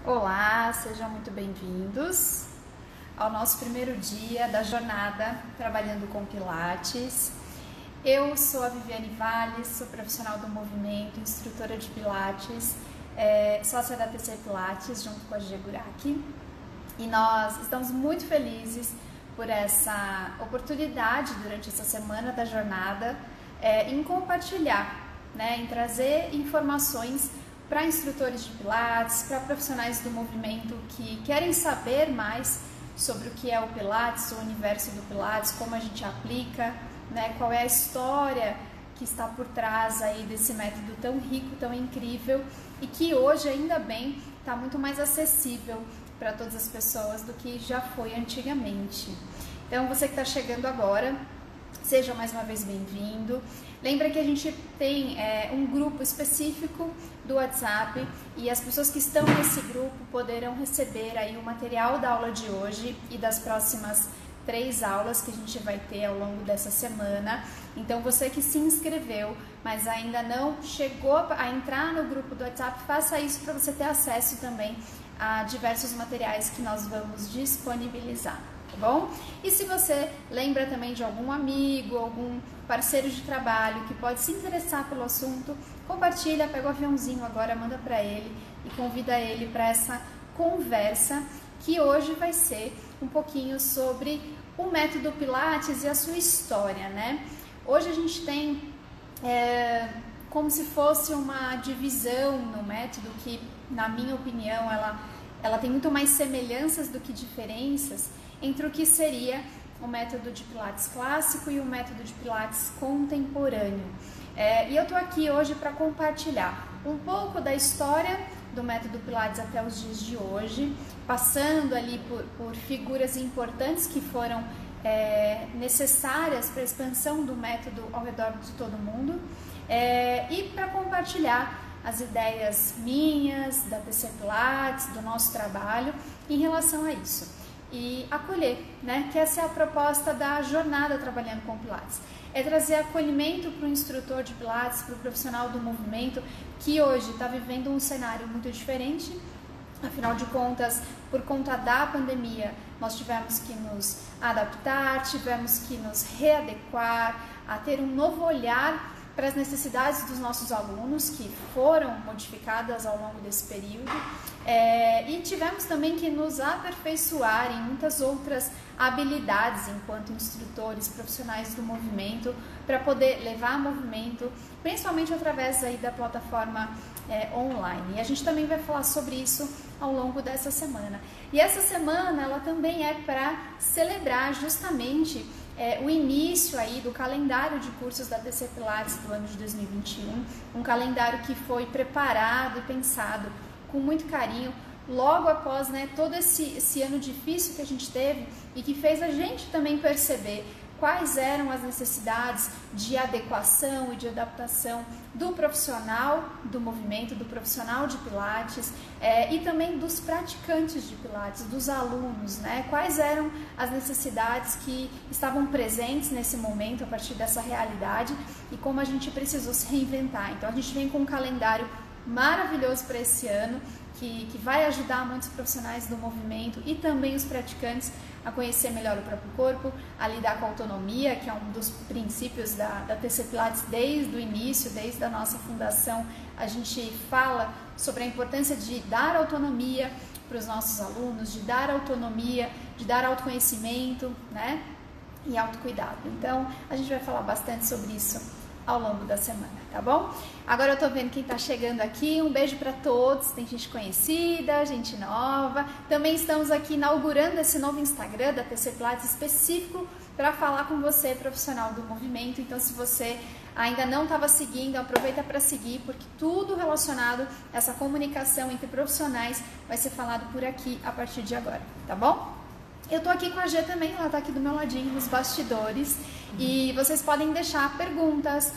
Olá, sejam muito bem-vindos ao nosso primeiro dia da jornada trabalhando com Pilates. Eu sou a Viviane Valles, sou profissional do movimento, instrutora de Pilates, sócia da TC Pilates junto com a Gia Guraki, e nós estamos muito felizes por essa oportunidade durante essa semana da jornada em compartilhar, em trazer informações para instrutores de Pilates, para profissionais do movimento que querem saber mais sobre o que é o Pilates, o universo do Pilates, como a gente aplica, qual é a história que está por trás aí desse método tão rico, tão incrível e que hoje, ainda bem, está muito mais acessível para todas as pessoas do que já foi antigamente. Então, você que está chegando agora, seja mais uma vez bem-vindo. Lembra que a gente tem um grupo específico do WhatsApp e as pessoas que estão nesse grupo poderão receber aí o material da aula de hoje e das próximas 3 aulas que a gente vai ter ao longo dessa semana. Então, você que se inscreveu, mas ainda não chegou a entrar no grupo do WhatsApp, faça isso para você ter acesso também a diversos materiais que nós vamos disponibilizar. Tá bom? E se você lembra também de algum amigo, algum parceiro de trabalho que pode se interessar pelo assunto, compartilha, pega o aviãozinho agora, manda para ele e convida ele para essa conversa que hoje vai ser um pouquinho sobre o método Pilates e a sua história, Hoje a gente tem como se fosse uma divisão no método que, na minha opinião, ela tem muito mais semelhanças do que diferenças entre o que seria o método de Pilates clássico e o método de Pilates contemporâneo. E eu estou aqui hoje para compartilhar um pouco da história do método Pilates até os dias de hoje, passando ali por figuras importantes que foram necessárias para a expansão do método ao redor de todo mundo, e para compartilhar as ideias minhas, da TC Pilates, do nosso trabalho em relação a isso. E acolher, que essa é a proposta da jornada trabalhando com Pilates. É trazer acolhimento para o instrutor de Pilates, para o profissional do movimento, que hoje está vivendo um cenário muito diferente. Afinal de contas, por conta da pandemia, nós tivemos que nos adaptar, tivemos que nos readequar, a ter um novo olhar para as necessidades dos nossos alunos, que foram modificadas ao longo desse período, e tivemos também que nos aperfeiçoar em muitas outras habilidades enquanto instrutores profissionais do movimento, para poder levar movimento, principalmente através aí da plataforma online. E a gente também vai falar sobre isso ao longo dessa semana. E essa semana ela também é para celebrar justamente o início aí do calendário de cursos da TC Pilates do ano de 2021, um calendário que foi preparado e pensado com muito carinho, logo após todo esse ano difícil que a gente teve e que fez a gente também perceber quais eram as necessidades de adequação e de adaptação do profissional do movimento, do profissional de Pilates e também dos praticantes de Pilates, dos alunos, Quais eram as necessidades que estavam presentes nesse momento a partir dessa realidade e como a gente precisou se reinventar. Então a gente vem com um calendário maravilhoso para esse ano, que vai ajudar muitos profissionais do movimento e também os praticantes a conhecer melhor o próprio corpo, a lidar com a autonomia, que é um dos princípios da TC Pilates desde o início, desde a nossa fundação. A gente fala sobre a importância de dar autonomia para os nossos alunos, de dar autonomia, de dar autoconhecimento, e autocuidado. Então, a gente vai falar bastante sobre isso ao longo da semana, tá bom? Agora eu tô vendo quem tá chegando aqui, um beijo para todos, tem gente conhecida, gente nova. Também estamos aqui inaugurando esse novo Instagram da TC Pilates específico para falar com você, profissional do movimento. Então, se você ainda não estava seguindo, aproveita para seguir, porque tudo relacionado a essa comunicação entre profissionais vai ser falado por aqui a partir de agora, tá bom? Eu tô aqui com a G também, ela tá aqui do meu ladinho nos bastidores, e vocês podem deixar perguntas,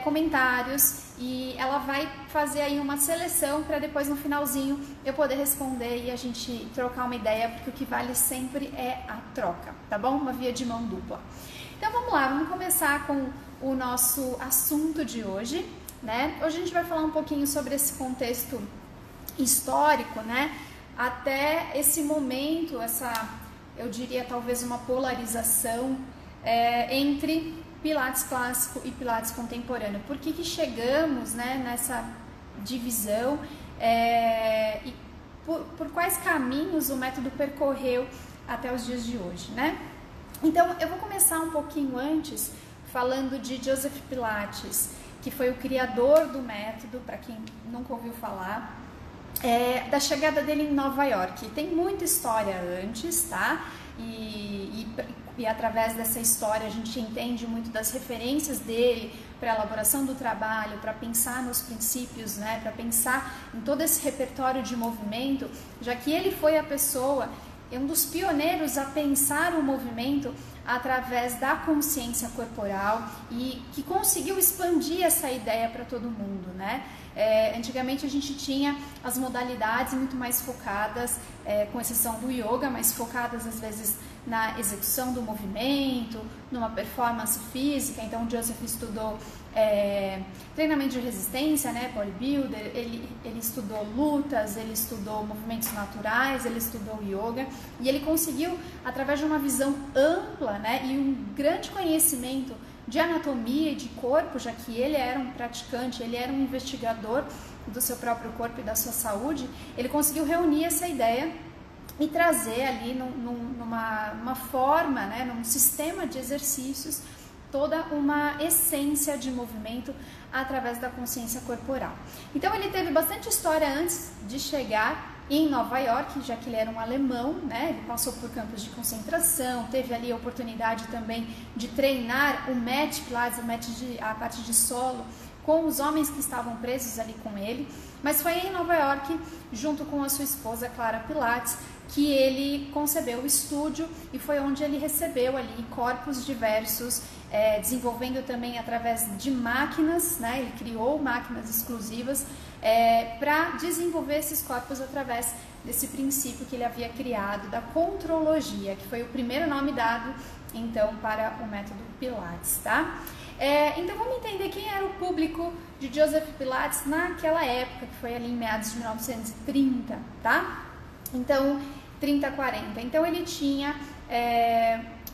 comentários, e ela vai fazer aí uma seleção para depois no finalzinho eu poder responder e a gente trocar uma ideia, porque o que vale sempre é a troca, tá bom? Uma via de mão dupla. Então vamos lá, vamos começar com o nosso assunto de hoje, Hoje a gente vai falar um pouquinho sobre esse contexto histórico, né, até esse momento, eu diria talvez uma polarização entre Pilates clássico e Pilates contemporâneo. Por que chegamos, né, nessa divisão e por quais caminhos o método percorreu até os dias de hoje, né? Então, eu vou começar um pouquinho antes falando de Joseph Pilates, que foi o criador do método, para quem nunca ouviu falar, da chegada dele em Nova York. Tem muita história antes, tá? E através dessa história a gente entende muito das referências dele para a elaboração do trabalho, para pensar nos princípios, né? Para pensar em todo esse repertório de movimento, já que ele foi a pessoa, um dos pioneiros a pensar o movimento através da consciência corporal e que conseguiu expandir essa ideia para todo mundo, né? Antigamente a gente tinha as modalidades muito mais focadas, com exceção do yoga, mas focadas às vezes na execução do movimento, numa performance física. Então o Joseph estudou treinamento de resistência, né, bodybuilder, ele estudou lutas, ele estudou movimentos naturais, ele estudou yoga, e ele conseguiu, através de uma visão ampla, né, e um grande conhecimento de anatomia e de corpo, já que ele era um praticante, ele era um investigador do seu próprio corpo e da sua saúde, ele conseguiu reunir essa ideia e trazer ali numa forma, né, num sistema de exercícios, toda uma essência de movimento através da consciência corporal. Então ele teve bastante história antes de chegar em Nova York, já que ele era um alemão, né? Ele passou por campos de concentração, teve ali a oportunidade também de treinar o Mat Pilates, a parte de solo, com os homens que estavam presos ali com ele, mas foi em Nova York, junto com a sua esposa Clara Pilates, que ele concebeu o estúdio e foi onde ele recebeu ali corpos diversos, desenvolvendo também através de máquinas, né? Ele criou máquinas exclusivas para desenvolver esses corpos através desse princípio que ele havia criado da contrologia, que foi o primeiro nome dado então para o método Pilates, tá? Então vamos entender quem era o público de Joseph Pilates naquela época, que foi ali em meados de 1930, tá? Então, 30, 40. Então ele tinha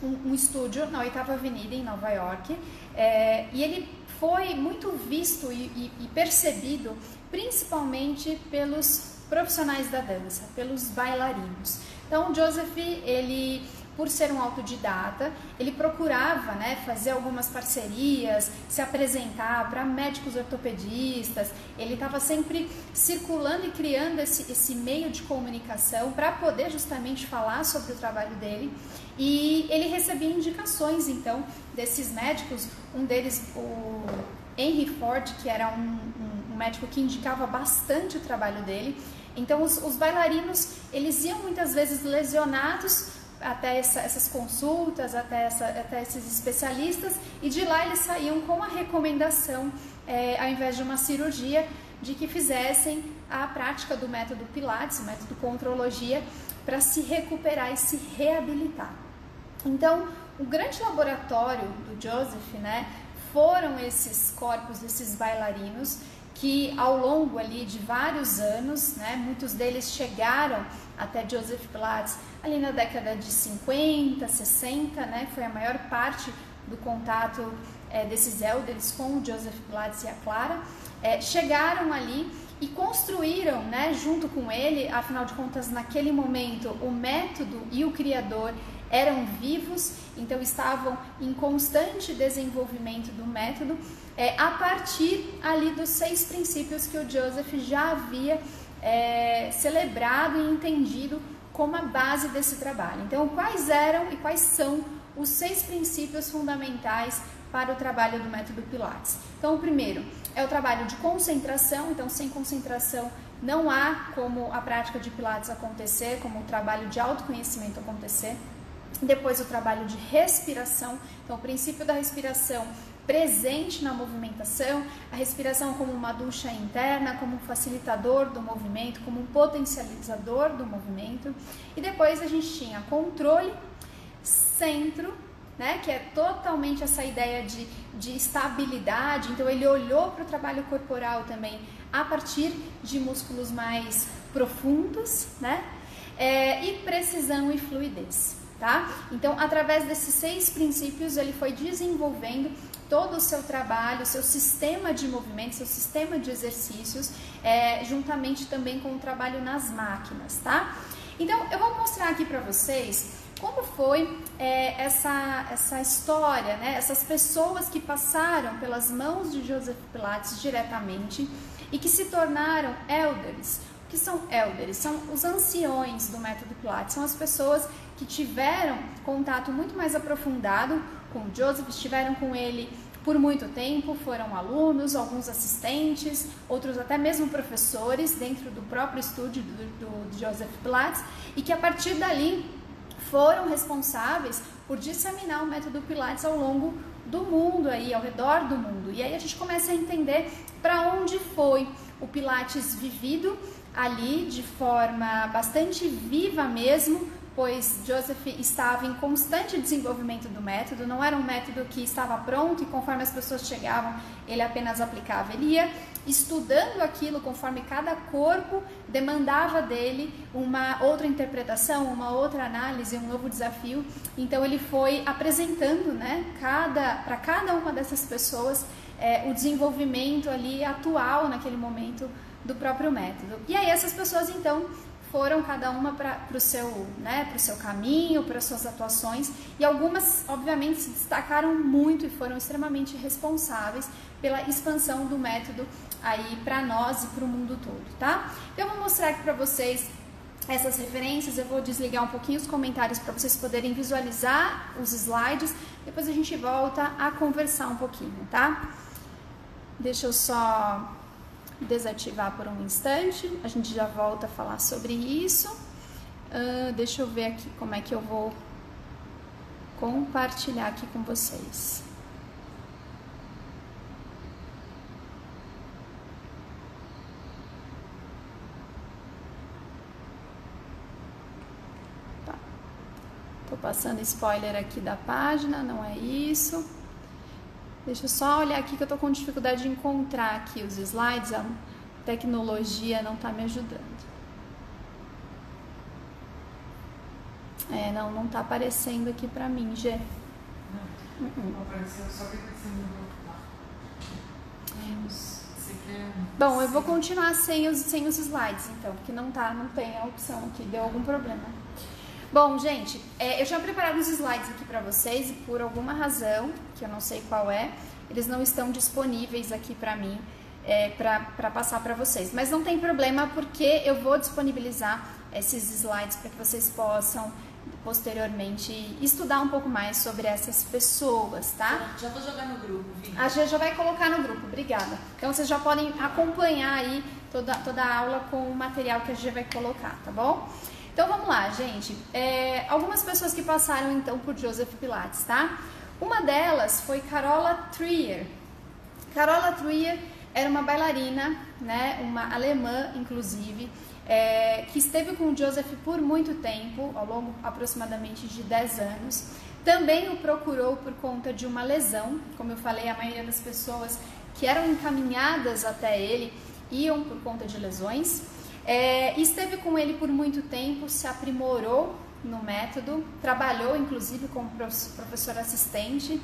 um estúdio na 8ª Avenida em Nova York, e ele foi muito visto e percebido principalmente pelos profissionais da dança, pelos bailarinos. Então, Joseph, ele, por ser um autodidata, ele procurava, né, fazer algumas parcerias, se apresentar para médicos ortopedistas. Ele estava sempre circulando e criando esse meio de comunicação para poder justamente falar sobre o trabalho dele. E ele recebia indicações, então, desses médicos. Um deles, o Henry Ford, que era um médico que indicava bastante o trabalho dele. Então, os bailarinos, eles iam muitas vezes lesionados até essas consultas, até esses especialistas, e de lá eles saíam com a recomendação, ao invés de uma cirurgia, de que fizessem a prática do método Pilates, o método Contrologia, para se recuperar e se reabilitar. Então, o grande laboratório do Joseph, né, foram esses corpos, esses bailarinos, que ao longo ali de vários anos, né, muitos deles chegaram até Joseph Pilates ali na década de 50, 60, né, foi a maior parte do contato desses elders com o Joseph Pilates e a Clara, chegaram ali e construíram, né, junto com ele, afinal de contas, naquele momento, o método e o criador eram vivos, então estavam em constante desenvolvimento do método, a partir ali dos 6 princípios que o Joseph já havia celebrado e entendido como a base desse trabalho. Então, quais eram e quais são os 6 princípios fundamentais para o trabalho do método Pilates? Então, o primeiro é o trabalho de concentração. Então, sem concentração não há como a prática de Pilates acontecer, como o trabalho de autoconhecimento acontecer. Depois, o trabalho de respiração. Então, o princípio da respiração presente na movimentação, a respiração como uma ducha interna, como um facilitador do movimento, como um potencializador do movimento. E depois a gente tinha controle, centro, né, que é totalmente essa ideia de estabilidade. Então ele olhou para o trabalho corporal também a partir de músculos mais profundos, né? E precisão e fluidez, tá? Então, através desses 6 princípios, ele foi desenvolvendo todo o seu trabalho, seu sistema de movimento, seu sistema de exercícios, juntamente também com o trabalho nas máquinas, tá? Então, eu vou mostrar aqui para vocês como foi essa história, né? Essas pessoas que passaram pelas mãos de Joseph Pilates diretamente e que se tornaram elders. O que são elders? São os anciões do método Pilates, são as pessoas que tiveram contato muito mais aprofundado com o Joseph, estiveram com ele por muito tempo, foram alunos, alguns assistentes, outros até mesmo professores dentro do próprio estúdio do Joseph Pilates, e que a partir dali foram responsáveis por disseminar o método Pilates ao longo do mundo, aí, ao redor do mundo. E aí a gente começa a entender para onde foi o Pilates vivido ali de forma bastante viva mesmo, pois Joseph estava em constante desenvolvimento do método, não era um método que estava pronto e conforme as pessoas chegavam ele apenas aplicava, ele ia estudando aquilo conforme cada corpo demandava dele uma outra interpretação, uma outra análise, um novo desafio. Então ele foi apresentando, né, para cada uma dessas pessoas o desenvolvimento ali atual naquele momento do próprio método. E aí essas pessoas então foram cada uma para o seu, né, pro seu caminho, para as suas atuações, e algumas obviamente se destacaram muito e foram extremamente responsáveis pela expansão do método aí para nós e para o mundo todo, tá? Então eu vou mostrar aqui para vocês essas referências, eu vou desligar um pouquinho os comentários para vocês poderem visualizar os slides, depois a gente volta a conversar um pouquinho, tá? Deixa eu só desativar por um instante, a gente já volta a falar sobre isso. Deixa eu ver aqui como é que eu vou compartilhar aqui com vocês. Tá. Tô passando spoiler aqui da página, não é isso. Deixa eu só olhar aqui que eu tô com dificuldade de encontrar aqui os slides, a tecnologia não tá me ajudando. Não tá aparecendo aqui pra mim, Gê. Não apareceu, só que apareceu no grupo lá. Bom, eu vou continuar sem os slides, então, porque não tem a opção aqui, deu algum problema. Bom, gente, eu tinha preparado os slides aqui para vocês e por alguma razão, que eu não sei qual eles não estão disponíveis aqui para mim, para passar para vocês. Mas não tem problema, porque eu vou disponibilizar esses slides para que vocês possam posteriormente estudar um pouco mais sobre essas pessoas, tá? Já vou jogar no grupo, Vini. A Gê já vai colocar no grupo, obrigada. Então vocês já podem acompanhar aí toda a aula com o material que a Gê vai colocar, tá bom? Então vamos lá, gente. Algumas pessoas que passaram então por Joseph Pilates, tá? Uma delas foi Carola Trier. Carola Trier era uma bailarina, né? Uma alemã, inclusive, que esteve com o Joseph por muito tempo, ao longo aproximadamente de 10 anos. Também o procurou por conta de uma lesão. Como eu falei, a maioria das pessoas que eram encaminhadas até ele iam por conta de lesões. Esteve com ele por muito tempo, se aprimorou no método, trabalhou inclusive como professor assistente,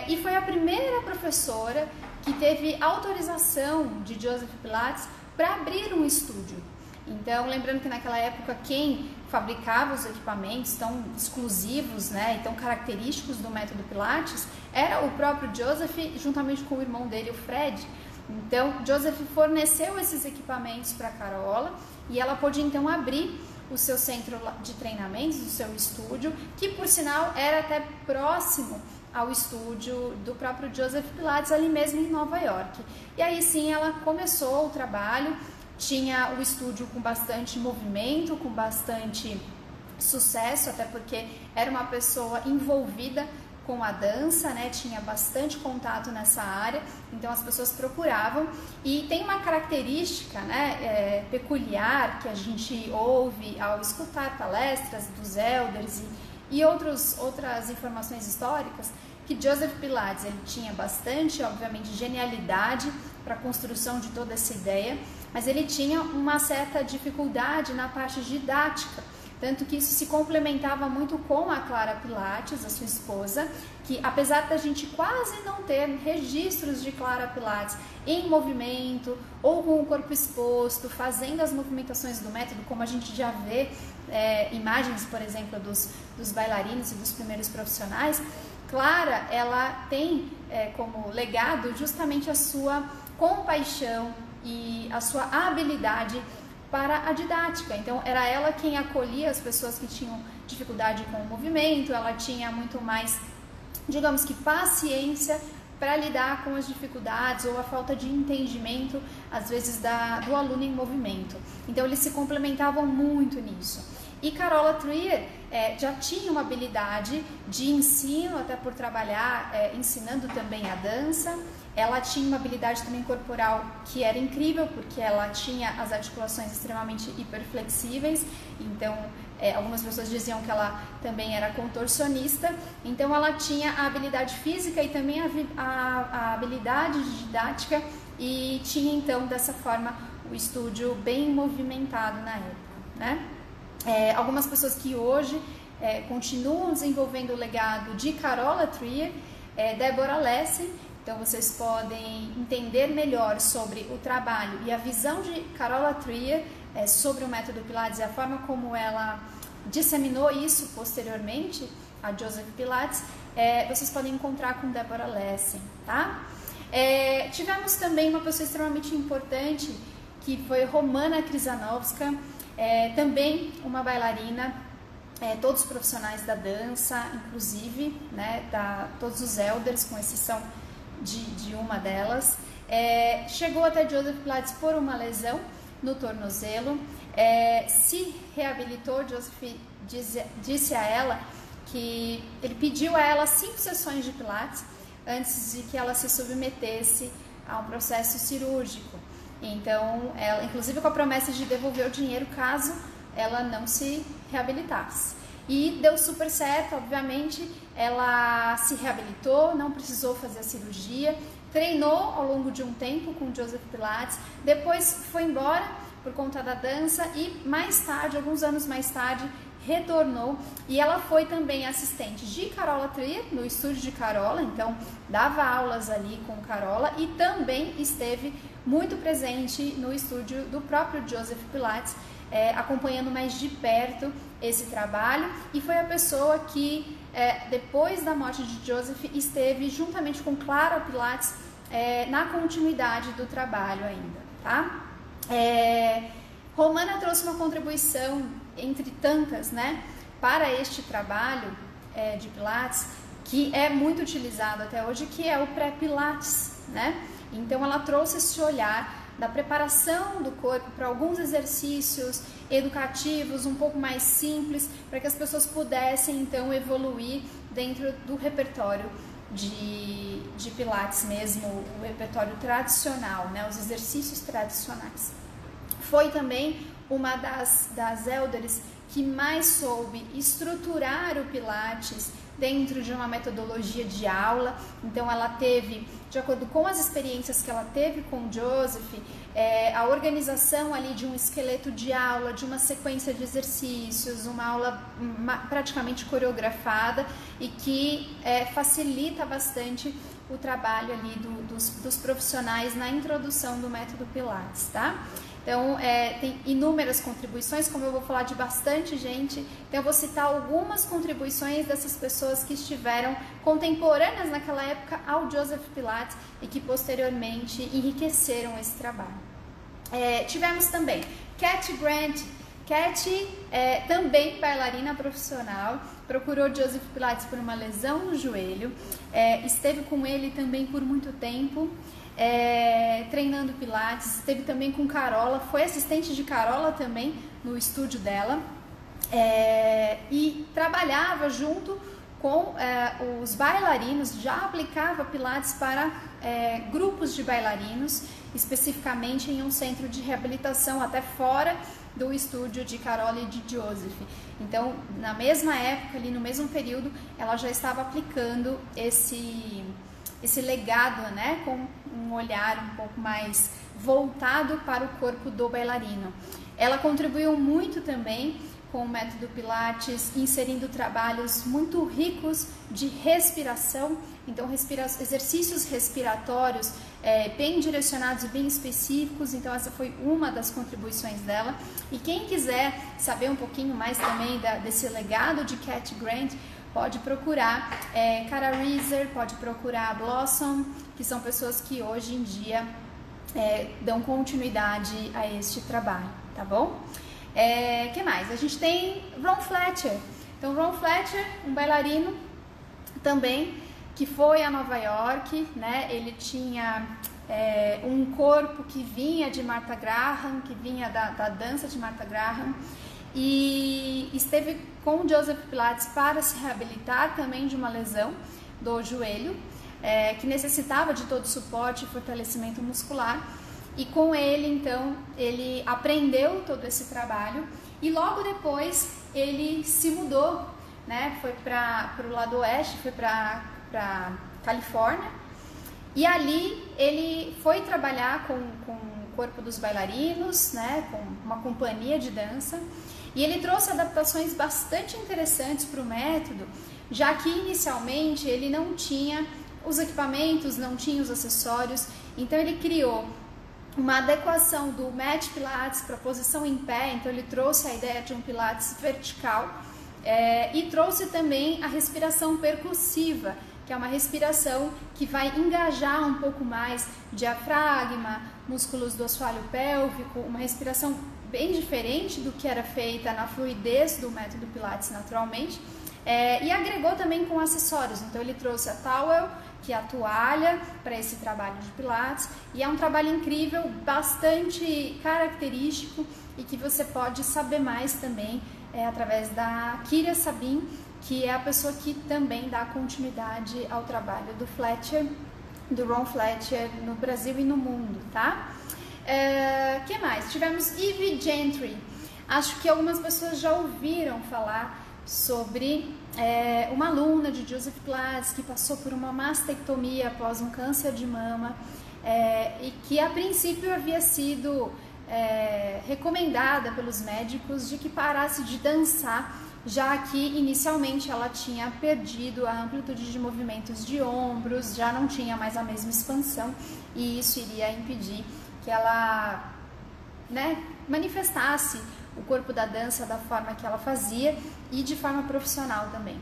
e foi a primeira professora que teve autorização de Joseph Pilates para abrir um estúdio. Então, lembrando que naquela época quem fabricava os equipamentos tão exclusivos, né, e tão característicos do método Pilates era o próprio Joseph, juntamente com o irmão dele, o Fred. Então, Joseph forneceu esses equipamentos para a Carola e ela pôde então abrir o seu centro de treinamentos, o seu estúdio, que por sinal era até próximo ao estúdio do próprio Joseph Pilates, ali mesmo em Nova York. E aí sim ela começou o trabalho, tinha o estúdio com bastante movimento, com bastante sucesso, até porque era uma pessoa envolvida com a dança, né? Tinha bastante contato nessa área, então as pessoas procuravam. E tem uma característica, né, peculiar que a gente ouve ao escutar palestras dos elders e outras informações históricas, que Joseph Pilates ele tinha bastante, obviamente, genialidade para a construção de toda essa ideia, mas ele tinha uma certa dificuldade na parte didática, tanto que isso se complementava muito com a Clara Pilates, a sua esposa, que apesar da gente quase não ter registros de Clara Pilates em movimento ou com o corpo exposto, fazendo as movimentações do método, como a gente já vê imagens, por exemplo, dos bailarinos e dos primeiros profissionais, Clara, ela tem como legado justamente a sua compaixão e a sua habilidade para a didática. Então, era ela quem acolhia as pessoas que tinham dificuldade com o movimento, ela tinha muito mais, digamos que, paciência para lidar com as dificuldades ou a falta de entendimento, às vezes, do aluno em movimento. Então, eles se complementavam muito nisso. E Carola Trier já tinha uma habilidade de ensino, até por trabalhar ensinando também a dança. Ela tinha uma habilidade também corporal que era incrível, porque ela tinha as articulações extremamente hiperflexíveis. Então, algumas pessoas diziam que ela também era contorcionista. Então, ela tinha a habilidade física e também a habilidade didática, e tinha, então, dessa forma, o estúdio bem movimentado na época, né? Algumas pessoas que hoje continuam desenvolvendo o legado de Carola Trier, Deborah Lessing. Então vocês podem entender melhor sobre o trabalho e a visão de Carola Trier sobre o método Pilates e a forma como ela disseminou isso posteriormente a Joseph Pilates. Vocês podem encontrar com Deborah Lessing, tá? Tivemos também uma pessoa extremamente importante, que foi Romana Krzyzanowska, também uma bailarina, todos os profissionais da dança, inclusive, né, todos os elders, com exceção de uma delas. Chegou até Joseph Pilates por uma lesão no tornozelo, se reabilitou. Joseph disse a ela que ele pediu a ela 5 sessões de Pilates antes de que ela se submetesse a um processo cirúrgico. Então, ela, inclusive com a promessa de devolver o dinheiro caso ela não se reabilitasse. E deu super certo, obviamente, ela se reabilitou, não precisou fazer a cirurgia, treinou ao longo de um tempo com Joseph Pilates, depois foi embora por conta da dança e mais tarde, alguns anos mais tarde, retornou, e ela foi também assistente de Carola Trier no estúdio de Carola, então dava aulas ali com Carola e também esteve muito presente no estúdio do próprio Joseph Pilates, acompanhando mais de perto esse trabalho, e foi a pessoa que depois da morte de Joseph esteve juntamente com Clara Pilates na continuidade do trabalho ainda, tá? Romana trouxe uma contribuição entre tantas, né, para este trabalho de Pilates, que é muito utilizado até hoje, que é o pré-Pilates, né? Então ela trouxe esse olhar da preparação do corpo para alguns exercícios educativos um pouco mais simples, para que as pessoas pudessem então evoluir dentro do repertório de Pilates mesmo, o repertório tradicional, né, os exercícios tradicionais. Foi também uma das elders que mais soube estruturar o Pilates dentro de uma metodologia de aula. Então ela teve, de acordo com as experiências que ela teve com o Joseph, a organização ali de um esqueleto de aula, de uma sequência de exercícios, uma aula praticamente coreografada, e que facilita bastante o trabalho ali dos profissionais na introdução do método Pilates, tá? Então, tem inúmeras contribuições, como eu vou falar de bastante gente, então eu vou citar algumas contribuições dessas pessoas que estiveram contemporâneas naquela época ao Joseph Pilates e que posteriormente enriqueceram esse trabalho. Tivemos também Cat Grant. Cat, também bailarina profissional, procurou Joseph Pilates por uma lesão no joelho, esteve com ele também por muito tempo, treinando Pilates, esteve também com Carola, foi assistente de Carola também no estúdio dela, e trabalhava junto com os bailarinos, já aplicava Pilates para grupos de bailarinos, especificamente em um centro de reabilitação até fora do estúdio de Carola e de Joseph. Então, na mesma época, ali no mesmo período, ela já estava aplicando esse legado, né, com um um olhar um pouco mais voltado para o corpo do bailarino. Ela contribuiu muito também com o método Pilates, inserindo trabalhos muito ricos de respiração, então exercícios respiratórios bem direcionados e bem específicos, então essa foi uma das contribuições dela. E quem quiser saber um pouquinho mais também desse legado de Cat Grant, pode procurar Cara Reeser, pode procurar Blossom, que são pessoas que hoje em dia dão continuidade a este trabalho, tá bom? Que mais? A gente tem Ron Fletcher. Então, Ron Fletcher, um bailarino também, que foi a Nova York, né? Ele tinha um corpo que vinha de Martha Graham, que vinha da dança de Martha Graham, e esteve com o Joseph Pilates para se reabilitar também de uma lesão do joelho, que necessitava de todo o suporte e fortalecimento muscular. E com ele, então, ele aprendeu todo esse trabalho e logo depois ele se mudou, né? Foi para o lado oeste, foi para Califórnia, e ali ele foi trabalhar com o corpo dos bailarinos, né? Com uma companhia de dança, e ele trouxe adaptações bastante interessantes para o método, já que inicialmente ele não tinha os equipamentos, não tinha os acessórios, então ele criou uma adequação do Mat Pilates para a posição em pé, então ele trouxe a ideia de um Pilates vertical e trouxe também a respiração percussiva, que é uma respiração que vai engajar um pouco mais diafragma, músculos do assoalho pélvico, uma respiração bem diferente do que era feita na fluidez do método Pilates naturalmente, e agregou também com acessórios, então ele trouxe a towel, que é a toalha para esse trabalho de Pilates, e é um trabalho incrível, bastante característico e que você pode saber mais também através da Kyria Sabin, que é a pessoa que também dá continuidade ao trabalho do Fletcher, do Ron Fletcher no Brasil e no mundo, tá? Que mais? Tivemos Eve Gentry. Acho que algumas pessoas já ouviram falar sobre uma aluna de Joseph Pilates que passou por uma mastectomia após um câncer de mama e que a princípio havia sido recomendada pelos médicos de que parasse de dançar, já que inicialmente ela tinha perdido a amplitude de movimentos de ombros, já não tinha mais a mesma expansão, e isso iria impedir que ela, né, manifestasse o corpo da dança da forma que ela fazia e de forma profissional também.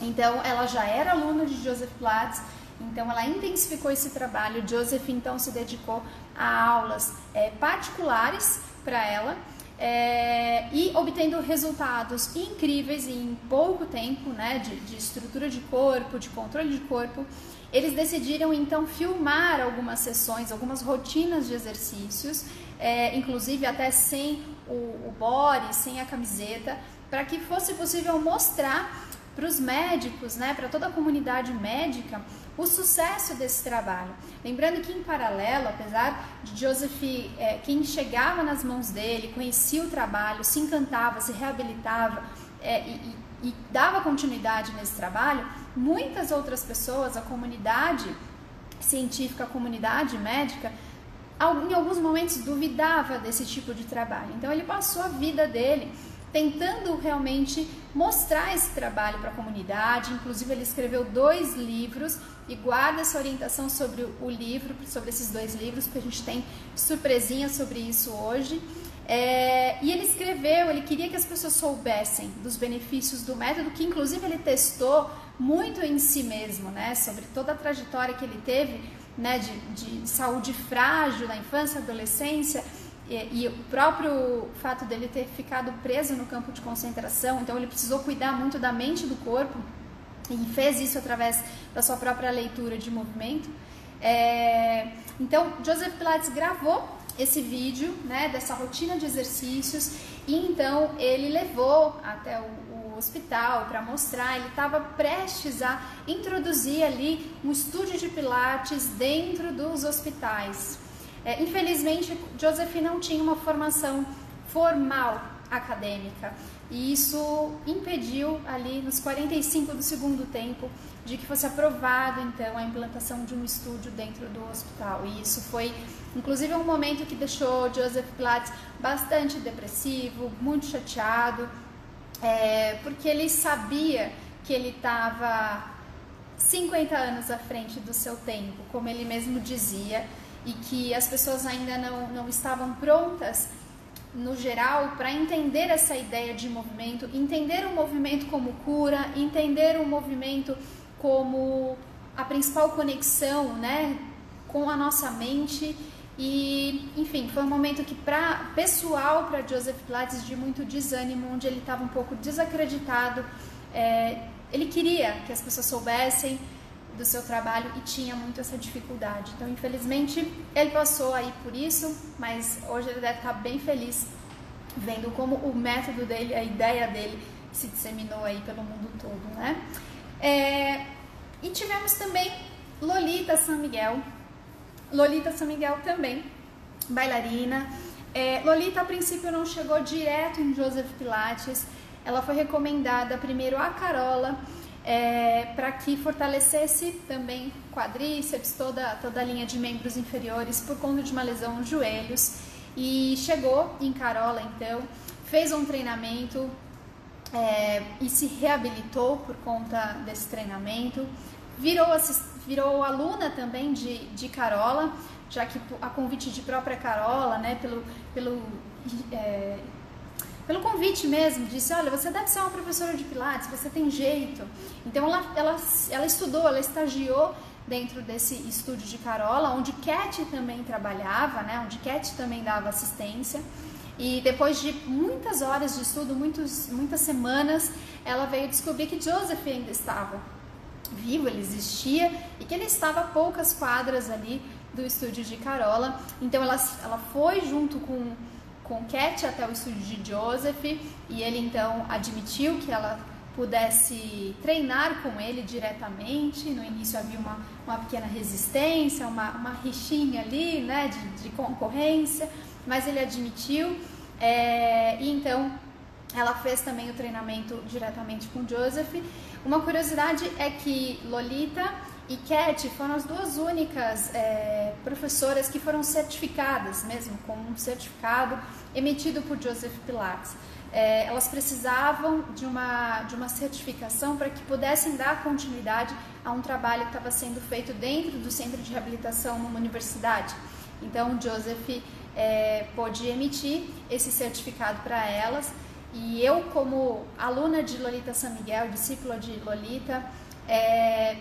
Então ela já era aluna de Joseph Pilates, então ela intensificou esse trabalho. Joseph então se dedicou a aulas particulares para ela e obtendo resultados incríveis em pouco tempo, né, de estrutura de corpo, de controle de corpo. Eles decidiram então filmar algumas sessões, algumas rotinas de exercícios, inclusive até sem o body, sem a camiseta, para que fosse possível mostrar para os médicos, né, para toda a comunidade médica, o sucesso desse trabalho. Lembrando que em paralelo, apesar de Joseph, quem chegava nas mãos dele, conhecia o trabalho, se encantava, se reabilitava e dava continuidade nesse trabalho, muitas outras pessoas, a comunidade científica, a comunidade médica, em alguns momentos duvidava desse tipo de trabalho. Então ele passou a vida dele tentando realmente mostrar esse trabalho para a comunidade. Inclusive ele escreveu 2 livros e guarda essa orientação sobre o livro, sobre esses 2 livros, porque a gente tem surpresinhas sobre isso hoje. E ele escreveu, ele queria que as pessoas soubessem dos benefícios do método, que inclusive ele testou muito em si mesmo, né, sobre toda a trajetória que ele teve, né, de saúde frágil na infância, adolescência, e o próprio fato dele ter ficado preso no campo de concentração. Então ele precisou cuidar muito da mente e do corpo, e fez isso através da sua própria leitura de movimento. Então Joseph Pilates gravou esse vídeo, né, dessa rotina de exercícios, e então ele levou até o hospital para mostrar. Ele estava prestes a introduzir ali um estúdio de Pilates dentro dos hospitais. Infelizmente, Joseph não tinha uma formação formal acadêmica. E isso impediu ali nos 45 do segundo tempo de que fosse aprovado então a implantação de um estúdio dentro do hospital. E isso foi inclusive um momento que deixou Joseph Pilates bastante depressivo, muito chateado, porque ele sabia que ele estava 50 anos à frente do seu tempo, como ele mesmo dizia, e que as pessoas ainda não estavam prontas, no geral, para entender essa ideia de movimento, entender o movimento como cura, entender o movimento como a principal conexão, né, com a nossa mente. E, enfim, foi um momento que pessoal para Joseph Pilates de muito desânimo, onde ele estava um pouco desacreditado. Ele queria que as pessoas soubessem do seu trabalho e tinha muito essa dificuldade. Então, infelizmente, ele passou aí por isso, mas hoje ele deve estar bem feliz vendo como o método dele, a ideia dele se disseminou aí pelo mundo todo, né? E tivemos também Lolita San Miguel. Lolita San Miguel também, bailarina. Lolita, a princípio, não chegou direto em Joseph Pilates. Ela foi recomendada primeiro a Carola, para que fortalecesse também quadríceps, toda a linha de membros inferiores por conta de uma lesão nos joelhos. E chegou em Carola, então, fez um treinamento e se reabilitou por conta desse treinamento. Virou aluna também de Carola, já que a convite de própria Carola, né, pelo convite mesmo, disse, olha, você deve ser uma professora de Pilates, você tem jeito. Então ela estudou, ela estagiou dentro desse estúdio de Carola, onde Cat também trabalhava, né, onde Cat também dava assistência. E depois de muitas horas de estudo, muitas semanas, ela veio descobrir que Joseph ainda estava vivo, ele existia, e que ele estava a poucas quadras ali do estúdio de Carola. Então ela foi junto com Cat até o estúdio de Joseph, e ele então admitiu que ela pudesse treinar com ele diretamente. No início havia uma pequena resistência, uma rixinha ali, né, de concorrência, mas ele admitiu, e então ela fez também o treinamento diretamente com Joseph. Uma curiosidade é que Lolita e Cat foram as duas únicas professoras que foram certificadas, mesmo com um certificado emitido por Joseph Pilates. Elas precisavam de uma certificação para que pudessem dar continuidade a um trabalho que estava sendo feito dentro do centro de reabilitação numa universidade. Então, Joseph pôde emitir esse certificado para elas, e eu, como aluna de Lolita San Miguel, discípula de Lolita,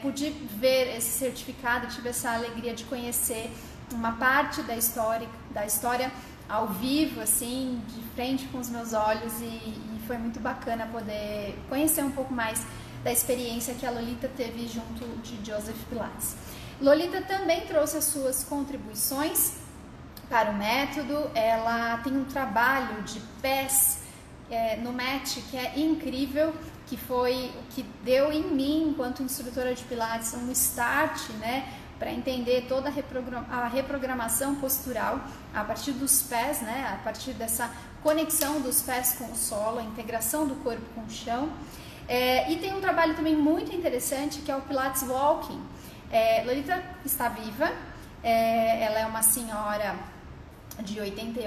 pude ver esse certificado, tive essa alegria de conhecer uma parte da história ao vivo, assim, de frente com os meus olhos, e foi muito bacana poder conhecer um pouco mais da experiência que a Lolita teve junto de Joseph Pilates. Lolita também trouxe as suas contribuições para o método. Ela tem um trabalho de pés no mat que é incrível, que foi o que deu em mim, enquanto instrutora de Pilates, um start, né, para entender toda a reprogramação postural a partir dos pés, né, a partir dessa conexão dos pés com o solo, a integração do corpo com o chão. E tem um trabalho também muito interessante, que é o Pilates Walking. Lolita está viva, ela é uma senhora de 80 e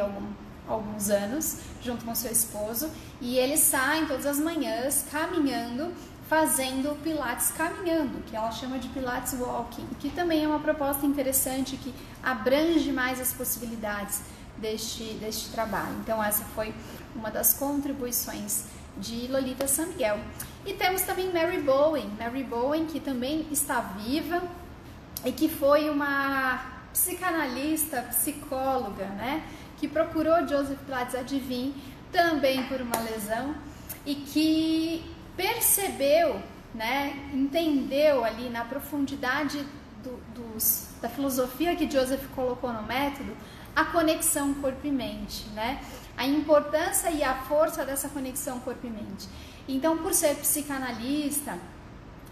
alguns anos, junto com seu esposo, e eles saem todas as manhãs caminhando, fazendo Pilates caminhando, que ela chama de Pilates Walking, que também é uma proposta interessante, que abrange mais as possibilidades deste trabalho. Então essa foi uma das contribuições de Lolita San Miguel. E temos também Mary Bowen, que também está viva e que foi uma psicanalista, psicóloga, né, que procurou Joseph Pilates, adivinhe, também por uma lesão, e que percebeu, né, entendeu ali na profundidade da filosofia que Joseph colocou no método, a conexão corpo e mente, né, a importância e a força dessa conexão corpo e mente. Então, por ser psicanalista,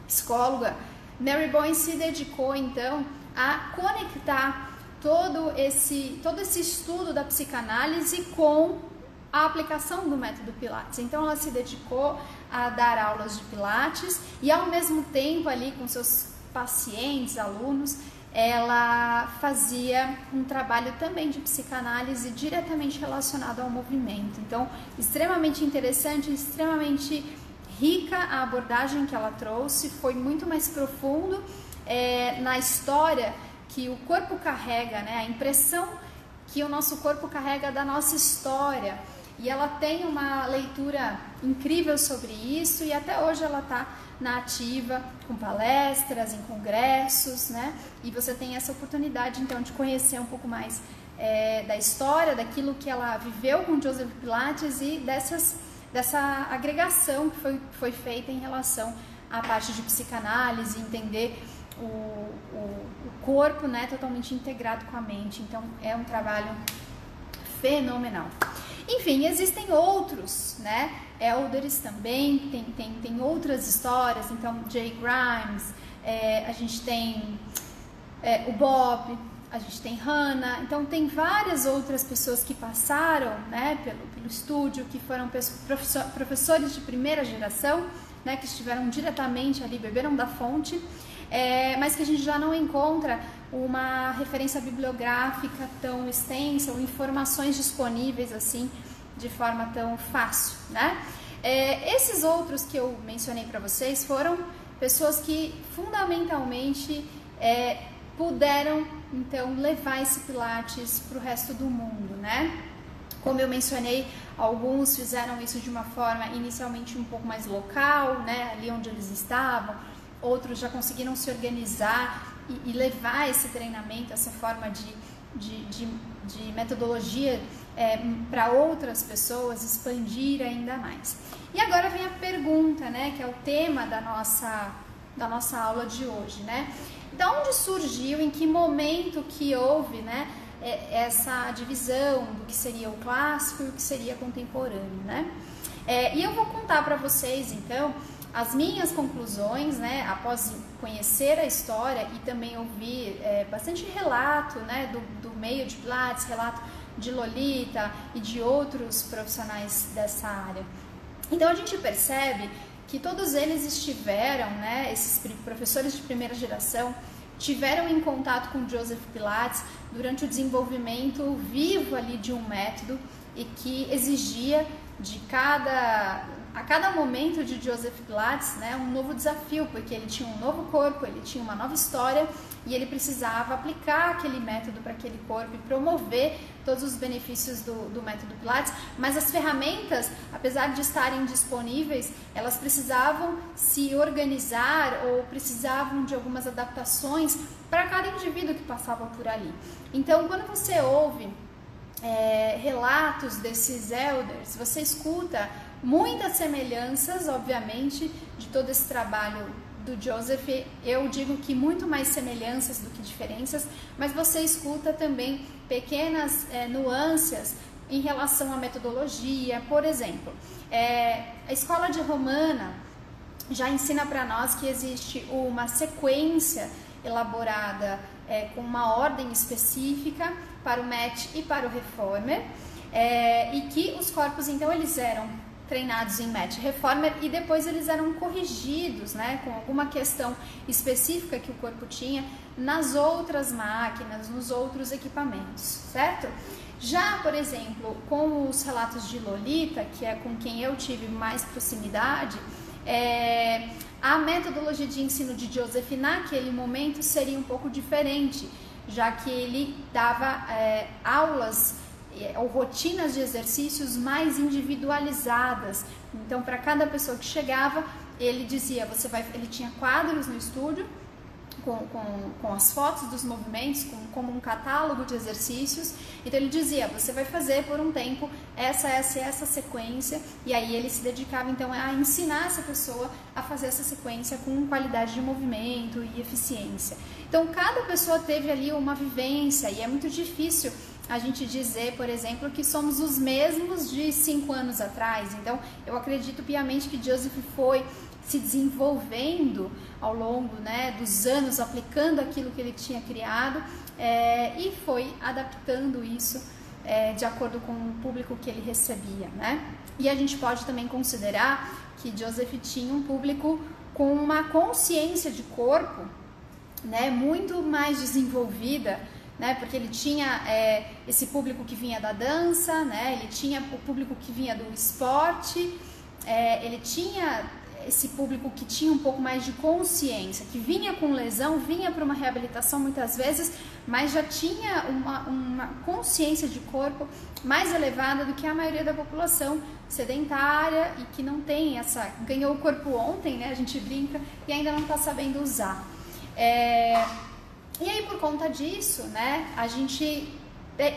psicóloga, Mary Bowen se dedicou então a conectar todo esse estudo da psicanálise com a aplicação do método Pilates. Então ela se dedicou a dar aulas de Pilates e ao mesmo tempo ali com seus pacientes, alunos, ela fazia um trabalho também de psicanálise diretamente relacionado ao movimento. Então, extremamente interessante, extremamente rica a abordagem que ela trouxe, foi muito mais profundo na história que o corpo carrega, né? A impressão que o nosso corpo carrega da nossa história. E ela tem uma leitura incrível sobre isso e até hoje ela está na ativa, com palestras, em congressos, né? E você tem essa oportunidade, então, de conhecer um pouco mais da história, daquilo que ela viveu com Joseph Pilates e dessa agregação que foi feita em relação à parte de psicanálise, entender o corpo, né, totalmente integrado com a mente. Então, é um trabalho fenomenal. Enfim, existem outros, né, elders também, tem outras histórias. Então, Jay Grimes, a gente tem o Bob, a gente tem Hannah. Então, tem várias outras pessoas que passaram, né, pelo estúdio, que foram professores de primeira geração, né, que estiveram diretamente ali, beberam da fonte, mas que a gente já não encontra uma referência bibliográfica tão extensa ou informações disponíveis assim de forma tão fácil, né? Esses outros que eu mencionei para vocês foram pessoas que fundamentalmente puderam então levar esse Pilates para o resto do mundo, né? Como eu mencionei, alguns fizeram isso de uma forma inicialmente um pouco mais local, né? Ali onde eles estavam. Outros já conseguiram se organizar e levar esse treinamento, essa forma de metodologia para outras pessoas, expandir ainda mais. E agora vem a pergunta, né, que é o tema da nossa aula de hoje, né? Da onde surgiu, em que momento que houve, né, essa divisão do que seria o clássico e o que seria contemporâneo, né? E eu vou contar para vocês, então, as minhas conclusões, né, após conhecer a história e também ouvir bastante relato, né, do meio de Pilates, relato de Lolita e de outros profissionais dessa área. Então a gente percebe que todos eles estiveram, né, esses professores de primeira geração, tiveram em contato com Joseph Pilates durante o desenvolvimento vivo ali de um método e que exigia a cada momento de Joseph Pilates, né, um novo desafio, porque ele tinha um novo corpo, ele tinha uma nova história e ele precisava aplicar aquele método para aquele corpo e promover todos os benefícios do método Pilates, mas as ferramentas, apesar de estarem disponíveis, elas precisavam se organizar ou precisavam de algumas adaptações para cada indivíduo que passava por ali. Então, quando você ouve relatos desses elders, você escuta muitas semelhanças, obviamente, de todo esse trabalho do Joseph. Eu digo que muito mais semelhanças do que diferenças, mas você escuta também pequenas nuances em relação à metodologia. Por exemplo, a escola de Romana já ensina para nós que existe uma sequência elaborada com uma ordem específica para o Mat e para o Reformer, e que os corpos, então, eles eram treinados em Mat Reformer e depois eles eram corrigidos, né, com alguma questão específica que o corpo tinha nas outras máquinas, nos outros equipamentos, certo? Já, por exemplo, com os relatos de Lolita, que é com quem eu tive mais proximidade, a metodologia de ensino de Joseph naquele momento seria um pouco diferente, já que ele dava aulas ou rotinas de exercícios mais individualizadas. Então, para cada pessoa que chegava, ele dizia, ele tinha quadros no estúdio com as fotos dos movimentos, como um catálogo de exercícios. Então ele dizia, você vai fazer por um tempo essa sequência, e aí ele se dedicava então a ensinar essa pessoa a fazer essa sequência com qualidade de movimento e eficiência. Então cada pessoa teve ali uma vivência, e é muito difícil a gente dizer, por exemplo, que somos os mesmos de 5 anos atrás. Então eu acredito piamente que Joseph foi se desenvolvendo ao longo, né, dos anos, aplicando aquilo que ele tinha criado, e foi adaptando isso de acordo com o público que ele recebia, né? E a gente pode também considerar que Joseph tinha um público com uma consciência de corpo, né, muito mais desenvolvida, né, porque ele tinha esse público que vinha da dança, né, ele tinha o público que vinha do esporte, ele tinha esse público que tinha um pouco mais de consciência, que vinha com lesão, vinha para uma reabilitação muitas vezes, mas já tinha uma consciência de corpo mais elevada do que a maioria da população sedentária e que não tem ganhou o corpo ontem, né, a gente brinca, e ainda não está sabendo usar. E aí, por conta disso, né, a gente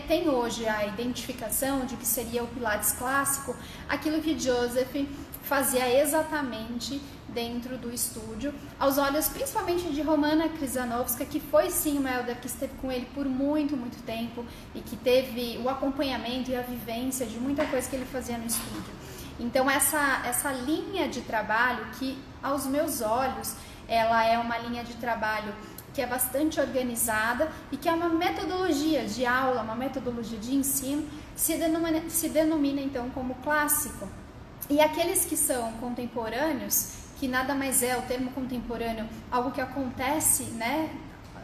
tem hoje a identificação de que seria o Pilates clássico, aquilo que Joseph fazia exatamente dentro do estúdio, aos olhos principalmente de Romana Krzyzanowska, que foi sim uma elder que esteve com ele por muito, muito tempo e que teve o acompanhamento e a vivência de muita coisa que ele fazia no estúdio. Então essa linha de trabalho, que aos meus olhos ela é uma linha de trabalho que é bastante organizada e que é uma metodologia de aula, uma metodologia de ensino, se denomina então como clássico. E aqueles que são contemporâneos, que nada mais é o termo contemporâneo, algo que acontece, né,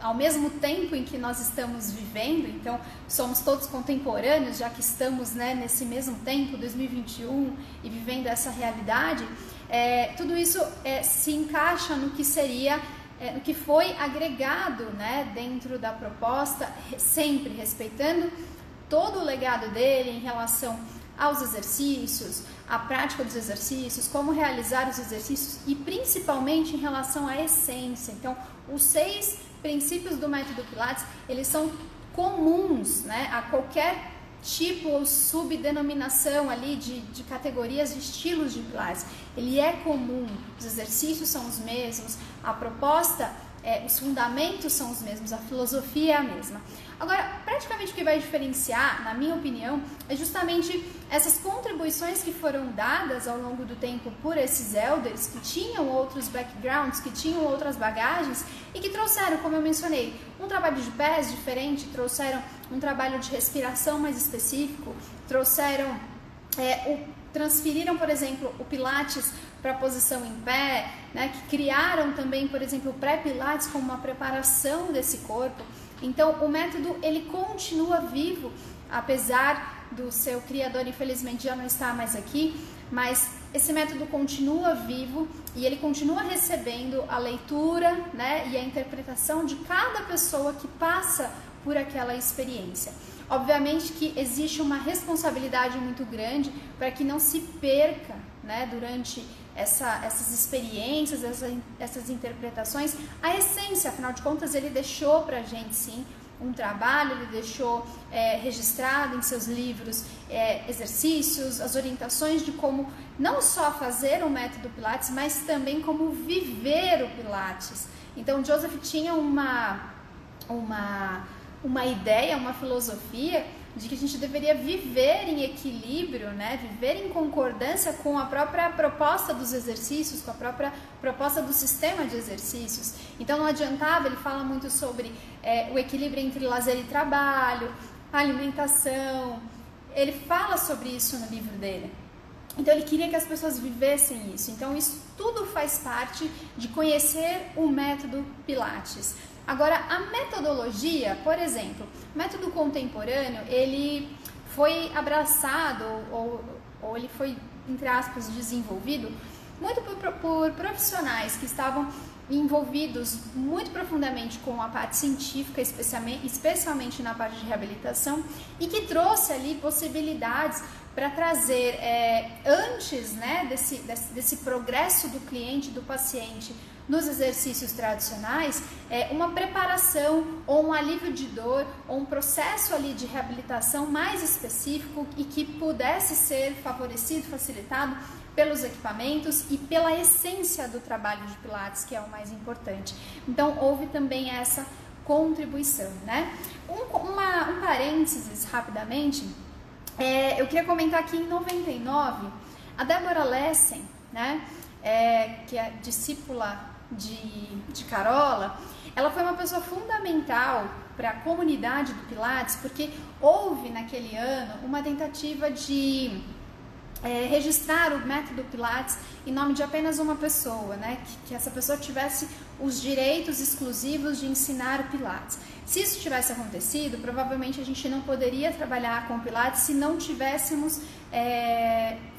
ao mesmo tempo em que nós estamos vivendo, então somos todos contemporâneos, já que estamos, né, nesse mesmo tempo, 2021, e vivendo essa realidade, tudo isso se encaixa no que seria, no que foi agregado, né, dentro da proposta, sempre respeitando todo o legado dele em relação aos exercícios, a prática dos exercícios, como realizar os exercícios e principalmente em relação à essência. Então, os 6 princípios do método Pilates, eles são comuns, né, a qualquer tipo ou subdenominação ali de categorias de estilos de Pilates. Ele é comum, os exercícios são os mesmos, a proposta, os fundamentos são os mesmos, a filosofia é a mesma. Agora, praticamente o que vai diferenciar, na minha opinião, é justamente essas contribuições que foram dadas ao longo do tempo por esses elders, que tinham outros backgrounds, que tinham outras bagagens e que trouxeram, como eu mencionei, um trabalho de pés diferente, trouxeram um trabalho de respiração mais específico, transferiram, por exemplo, o Pilates para a posição em pé, né, que criaram também, por exemplo, o pré-Pilates como uma preparação desse corpo. Então, o método, ele continua vivo, apesar do seu criador, infelizmente, já não estar mais aqui, mas esse método continua vivo e ele continua recebendo a leitura, né, e a interpretação de cada pessoa que passa por aquela experiência. Obviamente que existe uma responsabilidade muito grande para que não se perca, né, durante essas experiências, essas interpretações, a essência. Afinal de contas, ele deixou para a gente sim um trabalho, ele deixou registrado em seus livros exercícios, as orientações de como não só fazer o método Pilates, mas também como viver o Pilates. Então, Joseph tinha uma ideia, uma filosofia de que a gente deveria viver em equilíbrio, né? Viver em concordância com a própria proposta dos exercícios, com a própria proposta do sistema de exercícios. Então não adiantava, ele fala muito sobre o equilíbrio entre lazer e trabalho, alimentação, ele fala sobre isso no livro dele. Então ele queria que as pessoas vivessem isso. Então isso tudo faz parte de conhecer o método Pilates. Agora, a metodologia, por exemplo, o método contemporâneo, ele foi abraçado ou ele foi, entre aspas, desenvolvido muito por profissionais que estavam envolvidos muito profundamente com a parte científica, especialmente na parte de reabilitação, e que trouxe ali possibilidades para trazer, antes, né, desse progresso do cliente, do paciente, nos exercícios tradicionais, uma preparação ou um alívio de dor ou um processo ali de reabilitação mais específico e que pudesse ser favorecido, facilitado pelos equipamentos e pela essência do trabalho de Pilates, que é o mais importante. Então, houve também essa contribuição, né? Um parênteses, rapidamente, eu queria comentar que em 99, a Deborah Lessen, né, que é discípula de Carola, ela foi uma pessoa fundamental para a comunidade do Pilates, porque houve naquele ano uma tentativa de registrar o método Pilates em nome de apenas uma pessoa, né? Que essa pessoa tivesse os direitos exclusivos de ensinar o Pilates. Se isso tivesse acontecido, provavelmente a gente não poderia trabalhar com Pilates se não tivéssemos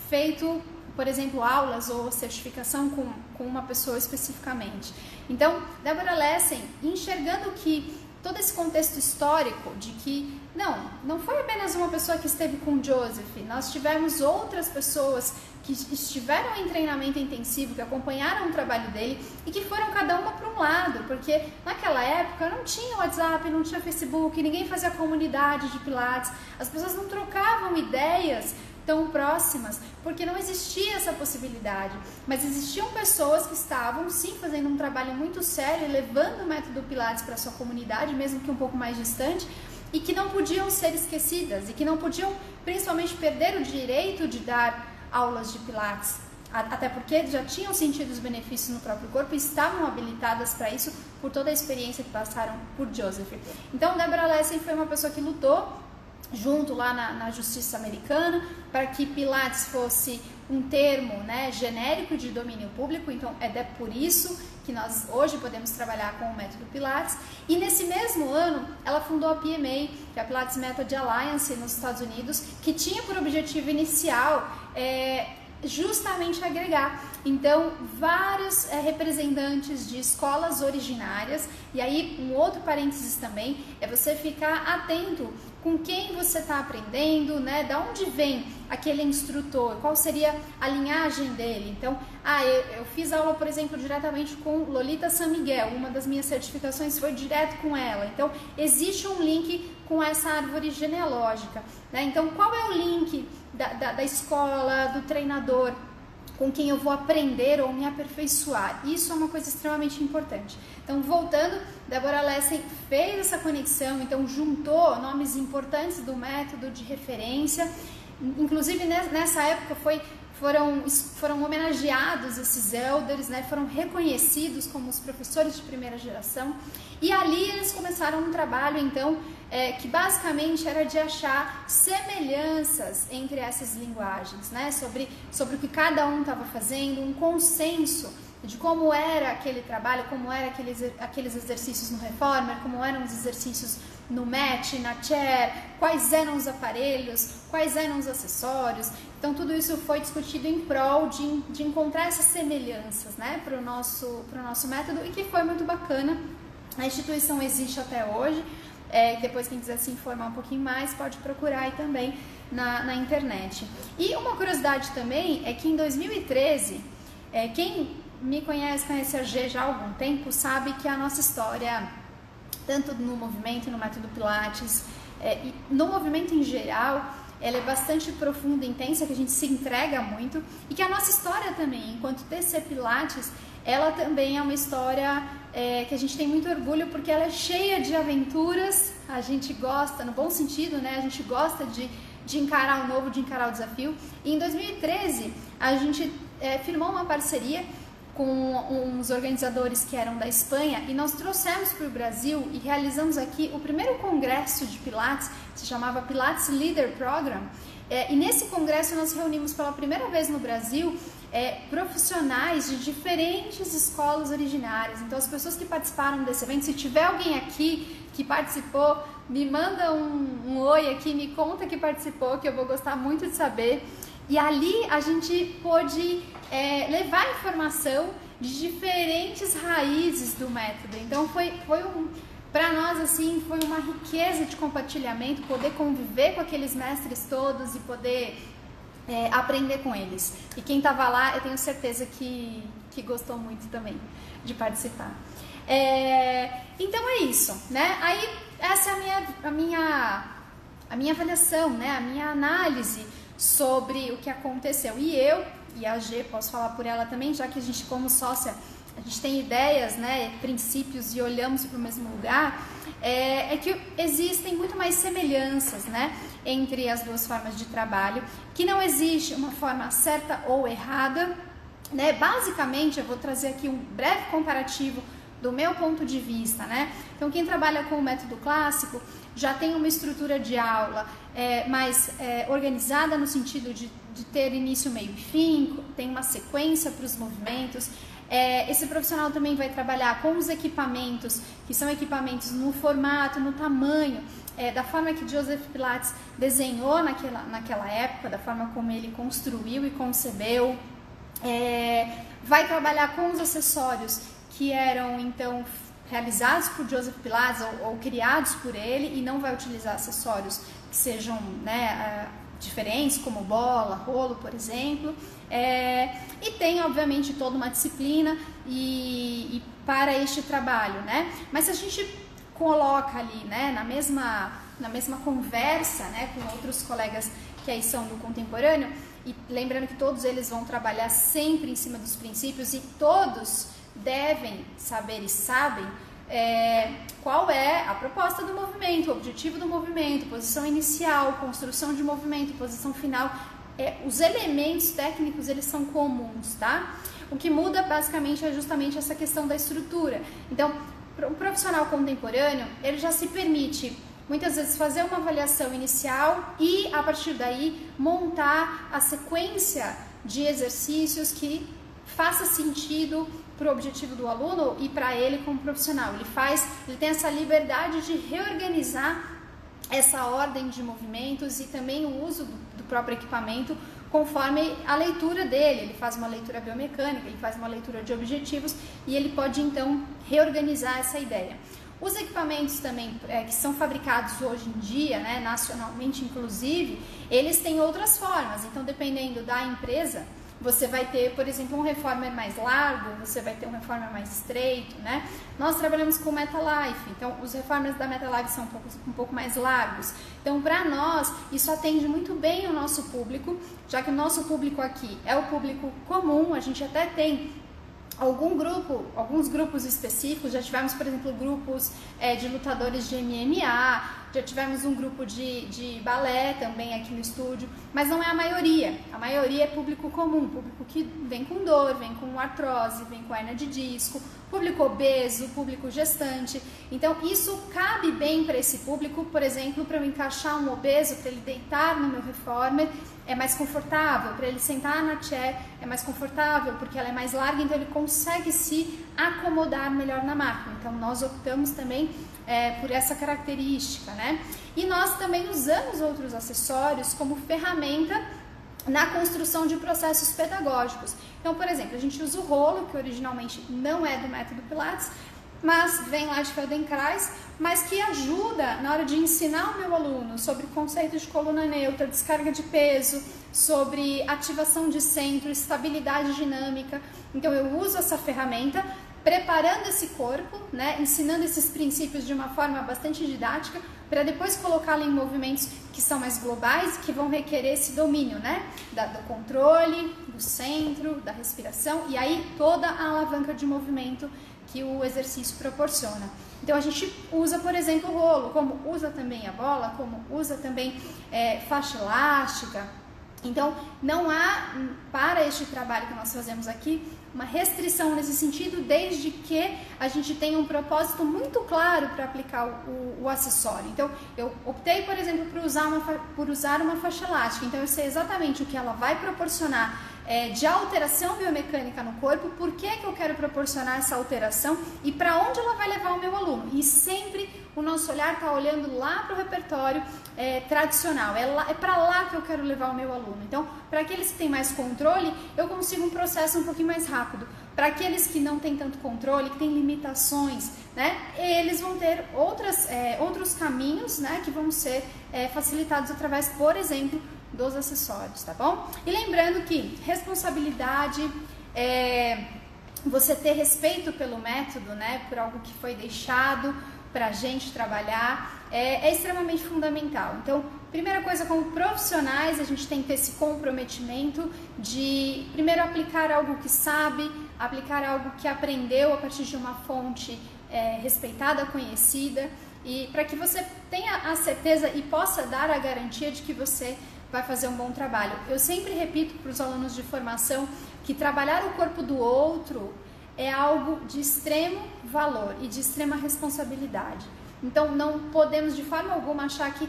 feito, por exemplo, aulas ou certificação com uma pessoa especificamente. Então, Deborah Lessing, enxergando que todo esse contexto histórico de que não foi apenas uma pessoa que esteve com Joseph, nós tivemos outras pessoas que estiveram em treinamento intensivo, que acompanharam o trabalho dele e que foram cada uma para um lado, porque naquela época não tinha WhatsApp, não tinha Facebook, ninguém fazia comunidade de Pilates, as pessoas não trocavam ideias tão próximas, porque não existia essa possibilidade, mas existiam pessoas que estavam sim fazendo um trabalho muito sério, levando o método Pilates para sua comunidade, mesmo que um pouco mais distante, e que não podiam ser esquecidas, e que não podiam principalmente perder o direito de dar aulas de Pilates, até porque já tinham sentido os benefícios no próprio corpo e estavam habilitadas para isso por toda a experiência que passaram por Joseph. Então, Deborah Lessing foi uma pessoa que lutou junto lá na justiça americana para que Pilates fosse um termo, né, genérico de domínio público. Então é por isso que nós hoje podemos trabalhar com o método Pilates. E nesse mesmo ano ela fundou a PMA, que é a Pilates Method Alliance nos Estados Unidos, que tinha por objetivo inicial justamente agregar, então, vários representantes de escolas originárias. E aí, um outro parênteses também, é você ficar atento com quem você está aprendendo, né? Da onde vem aquele instrutor, qual seria a linhagem dele. Então, eu fiz aula, por exemplo, diretamente com Lolita San Miguel, uma das minhas certificações foi direto com ela. Então, existe um link com essa árvore genealógica, né? Então, qual é o link da escola, do treinador, com quem eu vou aprender ou me aperfeiçoar? Isso é uma coisa extremamente importante. Então, voltando, Deborah Lessing fez essa conexão, então juntou nomes importantes do método de referência. Inclusive, nessa época foram homenageados esses elders, né? Foram reconhecidos como os professores de primeira geração. E ali eles começaram um trabalho, então, que basicamente era de achar semelhanças entre essas linguagens, né? Sobre o que cada um estava fazendo, um consenso de como era aquele trabalho, como eram aqueles exercícios no Reformer, como eram os exercícios no mat, na chair, quais eram os aparelhos, quais eram os acessórios. Então tudo isso foi discutido em prol de encontrar essas semelhanças, né, para o nosso método, e que foi muito bacana. A instituição existe até hoje. Depois, quem quiser se informar um pouquinho mais, pode procurar aí também na internet. E uma curiosidade também é que em 2013, quem me conhece a G já há algum tempo, sabe que a nossa história, tanto no movimento, no método Pilates, e no movimento em geral, ela é bastante profunda e intensa, que a gente se entrega muito, e que a nossa história também, enquanto TC Pilates, ela também é uma história que a gente tem muito orgulho, porque ela é cheia de aventuras. A gente gosta, no bom sentido, né? A gente gosta de encarar o novo, de encarar o desafio. E em 2013, a gente firmou uma parceria com uns organizadores que eram da Espanha, e nós trouxemos para o Brasil e realizamos aqui o primeiro congresso de Pilates, se chamava Pilates Leader Program. E nesse congresso nós reunimos pela primeira vez no Brasil profissionais de diferentes escolas originárias. Então, as pessoas que participaram desse evento, se tiver alguém aqui que participou, me manda um oi aqui, me conta que participou, que eu vou gostar muito de saber. E ali a gente pôde levar informação de diferentes raízes do método. Então, para nós, assim, foi uma riqueza de compartilhamento, poder conviver com aqueles mestres todos e poder aprender com eles. E quem estava lá, eu tenho certeza que gostou muito também de participar. Então é isso, né? Aí essa é a minha avaliação, né? A minha análise sobre o que aconteceu. E eu e a G, posso falar por ela também, já que a gente, como sócia, a gente tem ideias, né, princípios, e olhamos para o mesmo lugar, que existem muito mais semelhanças, né, entre as duas formas de trabalho, que não existe uma forma certa ou errada, né? Basicamente, eu vou trazer aqui um breve comparativo do meu ponto de vista, né? Então, quem trabalha com o método clássico já tem uma estrutura de aula mais organizada no sentido de ter início, meio e fim, tem uma sequência para os movimentos. Esse profissional também vai trabalhar com os equipamentos, que são equipamentos no formato, no tamanho, da forma que Joseph Pilates desenhou naquela época, da forma como ele construiu e concebeu. Vai trabalhar com os acessórios que eram, então, realizados por Joseph Pilates ou criados por ele, e não vai utilizar acessórios que sejam, né, diferentes, como bola, rolo, por exemplo. E tem, obviamente, toda uma disciplina e para este trabalho, né? Mas se a gente coloca ali, né, na mesma conversa, né, com outros colegas que aí são do contemporâneo, e lembrando que todos eles vão trabalhar sempre em cima dos princípios, e todos devem saber e sabem qual é a proposta do movimento, o objetivo do movimento, posição inicial, construção de movimento, posição final. Os elementos técnicos, eles são comuns, tá? O que muda basicamente é justamente essa questão da estrutura. Então, o profissional contemporâneo, ele já se permite muitas vezes fazer uma avaliação inicial e, a partir daí, montar a sequência de exercícios que faça sentido para o objetivo do aluno e para ele como profissional. Ele tem essa liberdade de reorganizar essa ordem de movimentos e também o uso do próprio equipamento conforme a leitura dele. Ele faz uma leitura biomecânica, ele faz uma leitura de objetivos e ele pode então reorganizar essa ideia. Os equipamentos também que são fabricados hoje em dia, né, nacionalmente inclusive, eles têm outras formas. Então, dependendo da empresa, você vai ter, por exemplo, um reformer mais largo, você vai ter um reformer mais estreito, né? Nós trabalhamos com MetaLife, então os reformers da MetaLife são um pouco mais largos. Então, para nós, isso atende muito bem o nosso público, já que o nosso público aqui é o público comum. A gente até tem alguns grupos específicos. Já tivemos, por exemplo, grupos de lutadores de MMA, já tivemos um grupo de balé também aqui no estúdio, mas não é a maioria. A maioria é público comum, público que vem com dor, vem com artrose, vem com hernia de disco, público obeso, público gestante. Então, isso cabe bem para esse público. Por exemplo, para eu encaixar um obeso, para ele deitar no meu reformer, é mais confortável, para ele sentar na chair é mais confortável, porque ela é mais larga, então ele consegue se acomodar melhor na máquina. Então, nós optamos também por essa característica, né? E nós também usamos outros acessórios como ferramenta na construção de processos pedagógicos. Então, por exemplo, a gente usa o rolo, que originalmente não é do método Pilates, mas vem lá de Feldenkrais, mas que ajuda na hora de ensinar o meu aluno sobre conceitos de coluna neutra, descarga de peso, sobre ativação de centro, estabilidade dinâmica. Então, eu uso essa ferramenta preparando esse corpo, né, ensinando esses princípios de uma forma bastante didática, para depois colocá-lo em movimentos que são mais globais, que vão requerer esse domínio, né, do controle, do centro, da respiração, e aí toda a alavanca de movimento que o exercício proporciona. Então, a gente usa, por exemplo, o rolo, como usa também a bola, como usa também faixa elástica. Então, não há, para este trabalho que nós fazemos aqui, uma restrição nesse sentido, desde que a gente tenha um propósito muito claro para aplicar o acessório. Então, eu optei, por exemplo, por usar uma faixa elástica. Então, eu sei exatamente o que ela vai proporcionar de alteração biomecânica no corpo, por que eu quero proporcionar essa alteração e para onde ela vai levar o meu aluno. E sempre o nosso olhar está olhando lá para o repertório tradicional, é para lá que eu quero levar o meu aluno. Então, para aqueles que têm mais controle, eu consigo um processo um pouquinho mais rápido. Para aqueles que não têm tanto controle, que têm limitações, né, eles vão ter outros caminhos, né, que vão ser facilitados através, por exemplo, dos acessórios, tá bom? E lembrando que responsabilidade, você ter respeito pelo método, né, por algo que foi deixado para a gente trabalhar, é extremamente fundamental. Então, primeira coisa, como profissionais, a gente tem que ter esse comprometimento de, primeiro, aplicar algo que sabe, aplicar algo que aprendeu a partir de uma fonte respeitada, conhecida, e para que você tenha a certeza e possa dar a garantia de que você vai fazer um bom trabalho. Eu sempre repito para os alunos de formação que trabalhar o corpo do outro é algo de extremo valor e de extrema responsabilidade. Então não podemos de forma alguma achar que,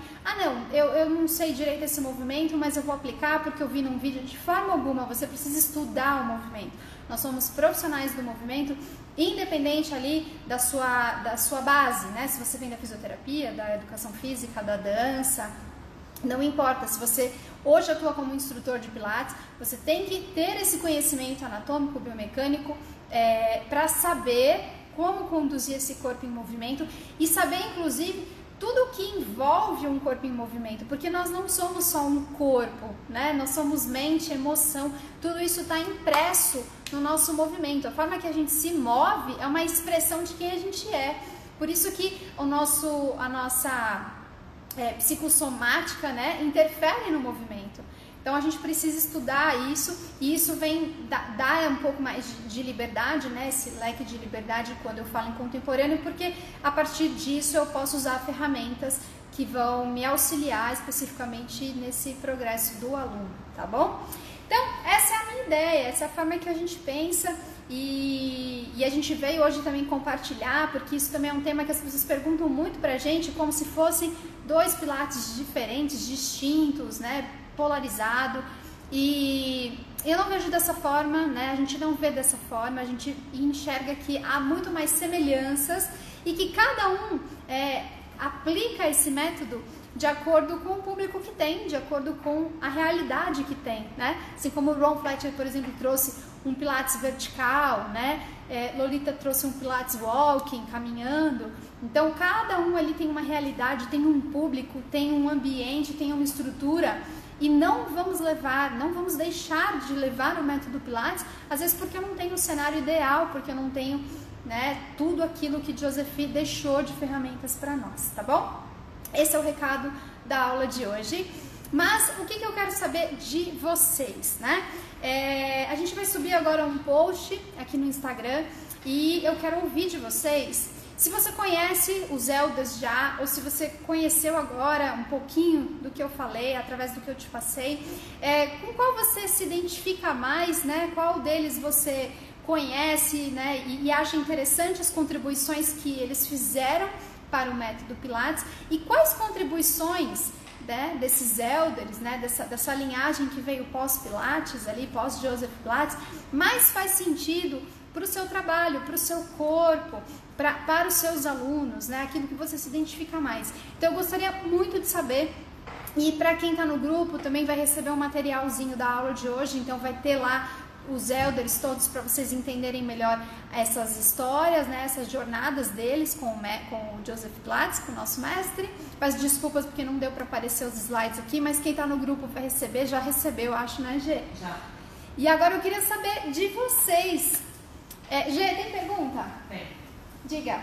eu não sei direito esse movimento, mas eu vou aplicar porque eu vi num vídeo. De forma alguma, você precisa estudar o movimento. Nós somos profissionais do movimento, independente ali da sua base, né? Se você vem da fisioterapia, da educação física, da dança, não importa. Se você hoje atua como instrutor de Pilates, você tem que ter esse conhecimento anatômico, biomecânico, para saber como conduzir esse corpo em movimento e saber, inclusive, tudo o que envolve um corpo em movimento, porque nós não somos só um corpo, né? Nós somos mente, emoção, tudo isso está impresso no nosso movimento. A forma que a gente se move é uma expressão de quem a gente é. Por isso que a nossa psicossomática, né, interfere no movimento. Então a gente precisa estudar isso, e isso vem dar um pouco mais de liberdade, né, esse leque de liberdade quando eu falo em contemporâneo, porque a partir disso eu posso usar ferramentas que vão me auxiliar especificamente nesse progresso do aluno, tá bom? Então essa é a minha ideia, essa é a forma que a gente pensa, e a gente veio hoje também compartilhar, porque isso também é um tema que as pessoas perguntam muito pra gente, como se fossem dois pilates diferentes, distintos, né, polarizado, e eu não vejo dessa forma, né? A gente não vê dessa forma, a gente enxerga que há muito mais semelhanças e que cada um aplica esse método de acordo com o público que tem, de acordo com a realidade que tem, né? Assim como o Ron Fletcher, por exemplo, trouxe um Pilates vertical, né? Lolita trouxe um Pilates walking, caminhando. Então, cada um ali tem uma realidade, tem um público, tem um ambiente, tem uma estrutura. E não vamos deixar de levar o método Pilates, às vezes porque eu não tenho o cenário ideal, porque eu não tenho, né, tudo aquilo que Joseph deixou de ferramentas para nós, tá bom? Esse é o recado da aula de hoje. Mas o que eu quero saber de vocês, né? A gente vai subir agora um post aqui no Instagram e eu quero ouvir de vocês. Se você conhece os Elders já, ou se você conheceu agora um pouquinho do que eu falei, através do que eu te passei, com qual você se identifica mais, né? Qual deles você conhece, né? E acha interessante as contribuições que eles fizeram para o método Pilates, e quais contribuições, né, desses Elders, né, dessa linhagem que veio pós-Pilates, ali, pós-Joseph Pilates, mais faz sentido para o seu trabalho, para o seu corpo, para os seus alunos, né, aquilo que você se identifica mais. Então eu gostaria muito de saber, e para quem está no grupo também vai receber um materialzinho da aula de hoje, então vai ter lá os Elders todos para vocês entenderem melhor essas histórias, né, essas jornadas deles com o Joseph Pilates, com o nosso mestre. Peço desculpas porque não deu para aparecer os slides aqui, mas quem está no grupo vai receber, já recebeu, acho, né, Gê? Já. E agora eu queria saber de vocês. Gê, tem pergunta? Tem. Diga.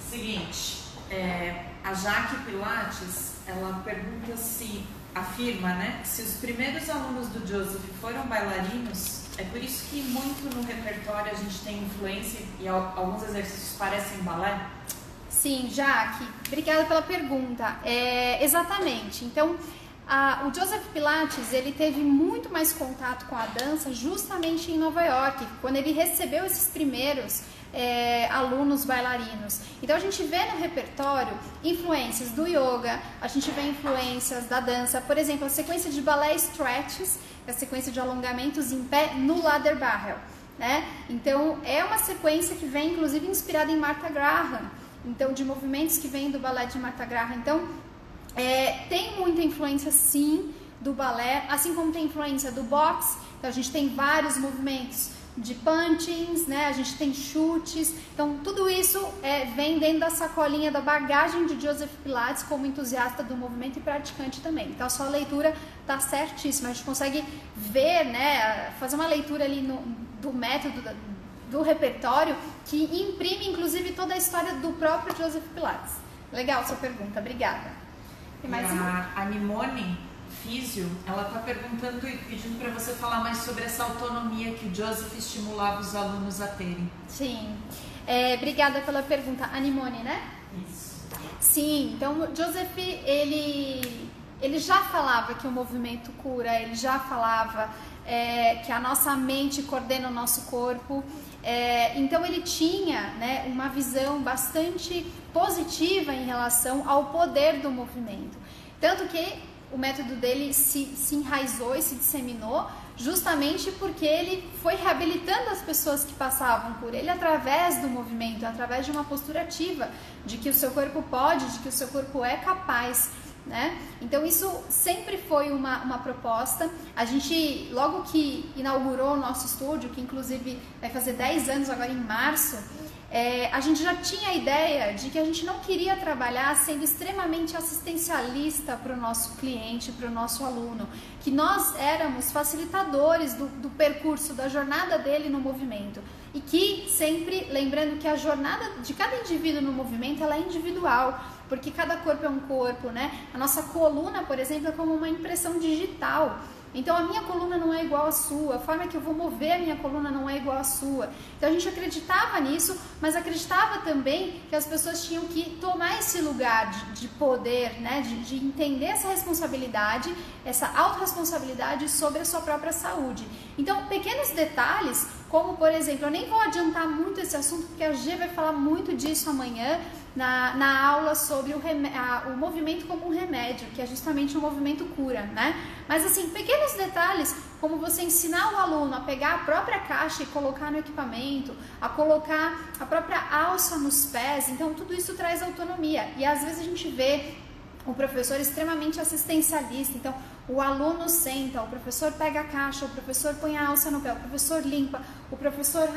Seguinte, a Jaque Pilates, ela pergunta se, afirma, né, se os primeiros alunos do Joseph foram bailarinos, é por isso que muito no repertório a gente tem influência e alguns exercícios parecem balé? Sim, Jaque, obrigada pela pergunta. Exatamente, então o Joseph Pilates, ele teve muito mais contato com a dança justamente em Nova York, quando ele recebeu esses primeiros alunos bailarinos. Então a gente vê no repertório influências do yoga, a gente vê influências da dança, por exemplo, a sequência de balé stretches, a sequência de alongamentos em pé no ladder barrel, né? Então é uma sequência que vem inclusive inspirada em Martha Graham, então de movimentos que vêm do balé de Martha Graham. Então tem muita influência sim do balé, assim como tem influência do boxe. Então a gente tem vários movimentos de punchings, né? A gente tem chutes, então tudo isso vem dentro da sacolinha da bagagem de Joseph Pilates como entusiasta do movimento e praticante também. Então a sua leitura tá certíssima, a gente consegue ver, né, fazer uma leitura ali do método, do repertório, que imprime inclusive toda a história do próprio Joseph Pilates. Legal sua pergunta, obrigada. Tem mais a Nimone Físio, ela está perguntando e pedindo para você falar mais sobre essa autonomia que o Joseph estimulava os alunos a terem. Sim, obrigada pela pergunta. Animone, né? Isso. Sim, então o Joseph, ele ele já falava que o movimento cura, ele já falava que a nossa mente coordena o nosso corpo. Então ele tinha, né, uma visão bastante positiva em relação ao poder do movimento. Tanto que o método dele se enraizou e se disseminou justamente porque ele foi reabilitando as pessoas que passavam por ele através do movimento, através de uma postura ativa, de que o seu corpo pode, de que o seu corpo é capaz, né? Então isso sempre foi uma proposta. A gente, logo que inaugurou o nosso estúdio, que inclusive vai fazer 10 anos agora em março, a gente já tinha a ideia de que a gente não queria trabalhar sendo extremamente assistencialista para o nosso cliente, para o nosso aluno, que nós éramos facilitadores do percurso, da jornada dele no movimento, e que sempre lembrando que a jornada de cada indivíduo no movimento ela é individual, porque cada corpo é um corpo, né? A nossa coluna, por exemplo, é como uma impressão digital. Então a minha coluna não é igual à sua, a forma que eu vou mover a minha coluna não é igual à sua. Então a gente acreditava nisso, mas acreditava também que as pessoas tinham que tomar esse lugar de poder, né? de entender essa responsabilidade, essa autorresponsabilidade sobre a sua própria saúde. Então pequenos detalhes, como por exemplo, eu nem vou adiantar muito esse assunto, porque a G vai falar muito disso amanhã, na aula sobre o movimento como um remédio, que é justamente o movimento cura, né? Mas assim, pequenos detalhes, como você ensinar o aluno a pegar a própria caixa e colocar no equipamento, a colocar a própria alça nos pés, então tudo isso traz autonomia. E às vezes a gente vê o professor extremamente assistencialista, então o aluno senta, o professor pega a caixa, o professor põe a alça no pé, o professor limpa, o professor...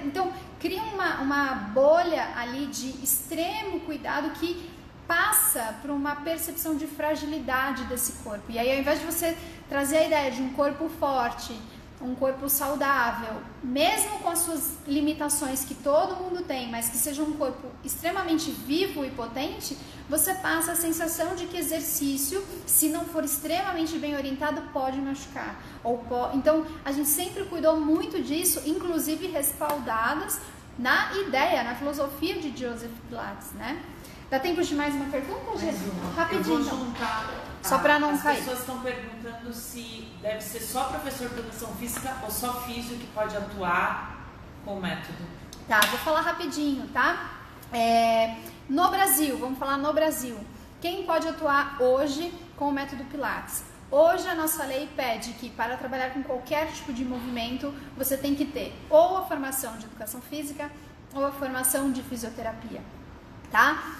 então cria uma bolha ali de extremo cuidado que passa por uma percepção de fragilidade desse corpo. E aí, ao invés de você trazer a ideia de um corpo forte, um corpo saudável, mesmo com as suas limitações que todo mundo tem, mas que seja um corpo extremamente vivo e potente, você passa a sensação de que exercício, se não for extremamente bem orientado, pode machucar. Então, a gente sempre cuidou muito disso, inclusive respaldadas na ideia, na filosofia de Joseph Pilates, né? Dá tempo de mais uma pergunta, Gê? Rapidinho. Eu vou juntar. Só para não cair. As pessoas estão perguntando se deve ser só professor de educação física ou só físio que pode atuar com o método. Tá, vou falar rapidinho, tá? No Brasil, vamos falar no Brasil. Quem pode atuar hoje com o método Pilates? Hoje a nossa lei pede que para trabalhar com qualquer tipo de movimento, você tem que ter ou a formação de educação física ou a formação de fisioterapia, tá?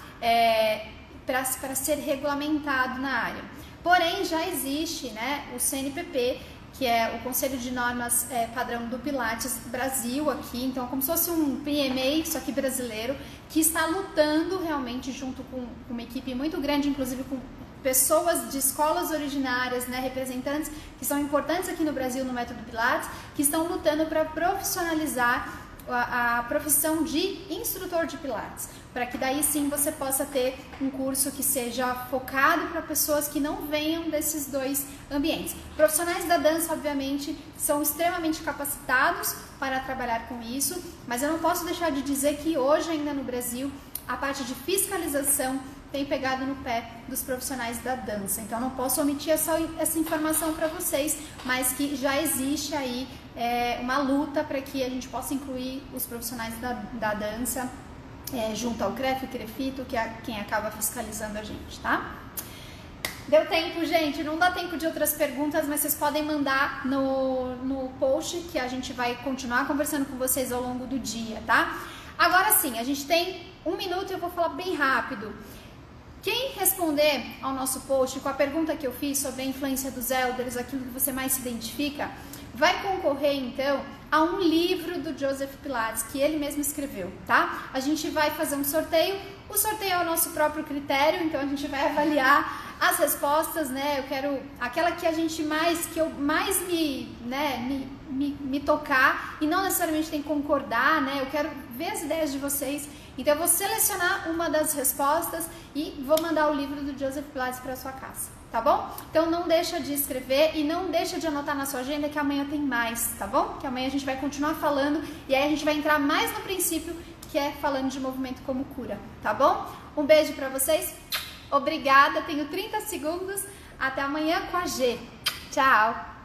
Para ser regulamentado na área. Porém, já existe, né, o CNPP, que é o Conselho de Normas Padrão do Pilates Brasil aqui, então como se fosse um PMA, só que brasileiro, que está lutando realmente junto com uma equipe muito grande, inclusive com pessoas de escolas originárias, né, representantes que são importantes aqui no Brasil no método Pilates, que estão lutando para profissionalizar a profissão de instrutor de Pilates, para que daí sim você possa ter um curso que seja focado para pessoas que não venham desses dois ambientes. Profissionais da dança, obviamente, são extremamente capacitados para trabalhar com isso, mas eu não posso deixar de dizer que hoje ainda no Brasil a parte de fiscalização tem pegado no pé dos profissionais da dança, então não posso omitir essa informação para vocês, mas que já existe aí uma luta para que a gente possa incluir os profissionais da dança junto ao CREF, CREFITO, que é quem acaba fiscalizando a gente, tá? Deu tempo, gente? Não dá tempo de outras perguntas, mas vocês podem mandar no post que a gente vai continuar conversando com vocês ao longo do dia, tá? Agora sim, a gente tem 1 minuto e eu vou falar bem rápido. Quem responder ao nosso post com a pergunta que eu fiz sobre a influência dos elders, aquilo que você mais se identifica, vai concorrer então a um livro do Joseph Pilates, que ele mesmo escreveu, tá? A gente vai fazer um sorteio, o sorteio é o nosso próprio critério, então a gente vai avaliar as respostas, né? Eu quero aquela que eu mais me tocar, e não necessariamente tem que concordar, né? Eu quero ver as ideias de vocês. Então eu vou selecionar uma das respostas e vou mandar o livro do Joseph Pilates para sua casa, tá bom? Então não deixa de escrever e não deixa de anotar na sua agenda que amanhã tem mais, tá bom? Que amanhã a gente vai continuar falando e aí a gente vai entrar mais no princípio, que é falando de movimento como cura, tá bom? Um beijo para vocês, obrigada, tenho 30 segundos, Até amanhã com a G. Tchau!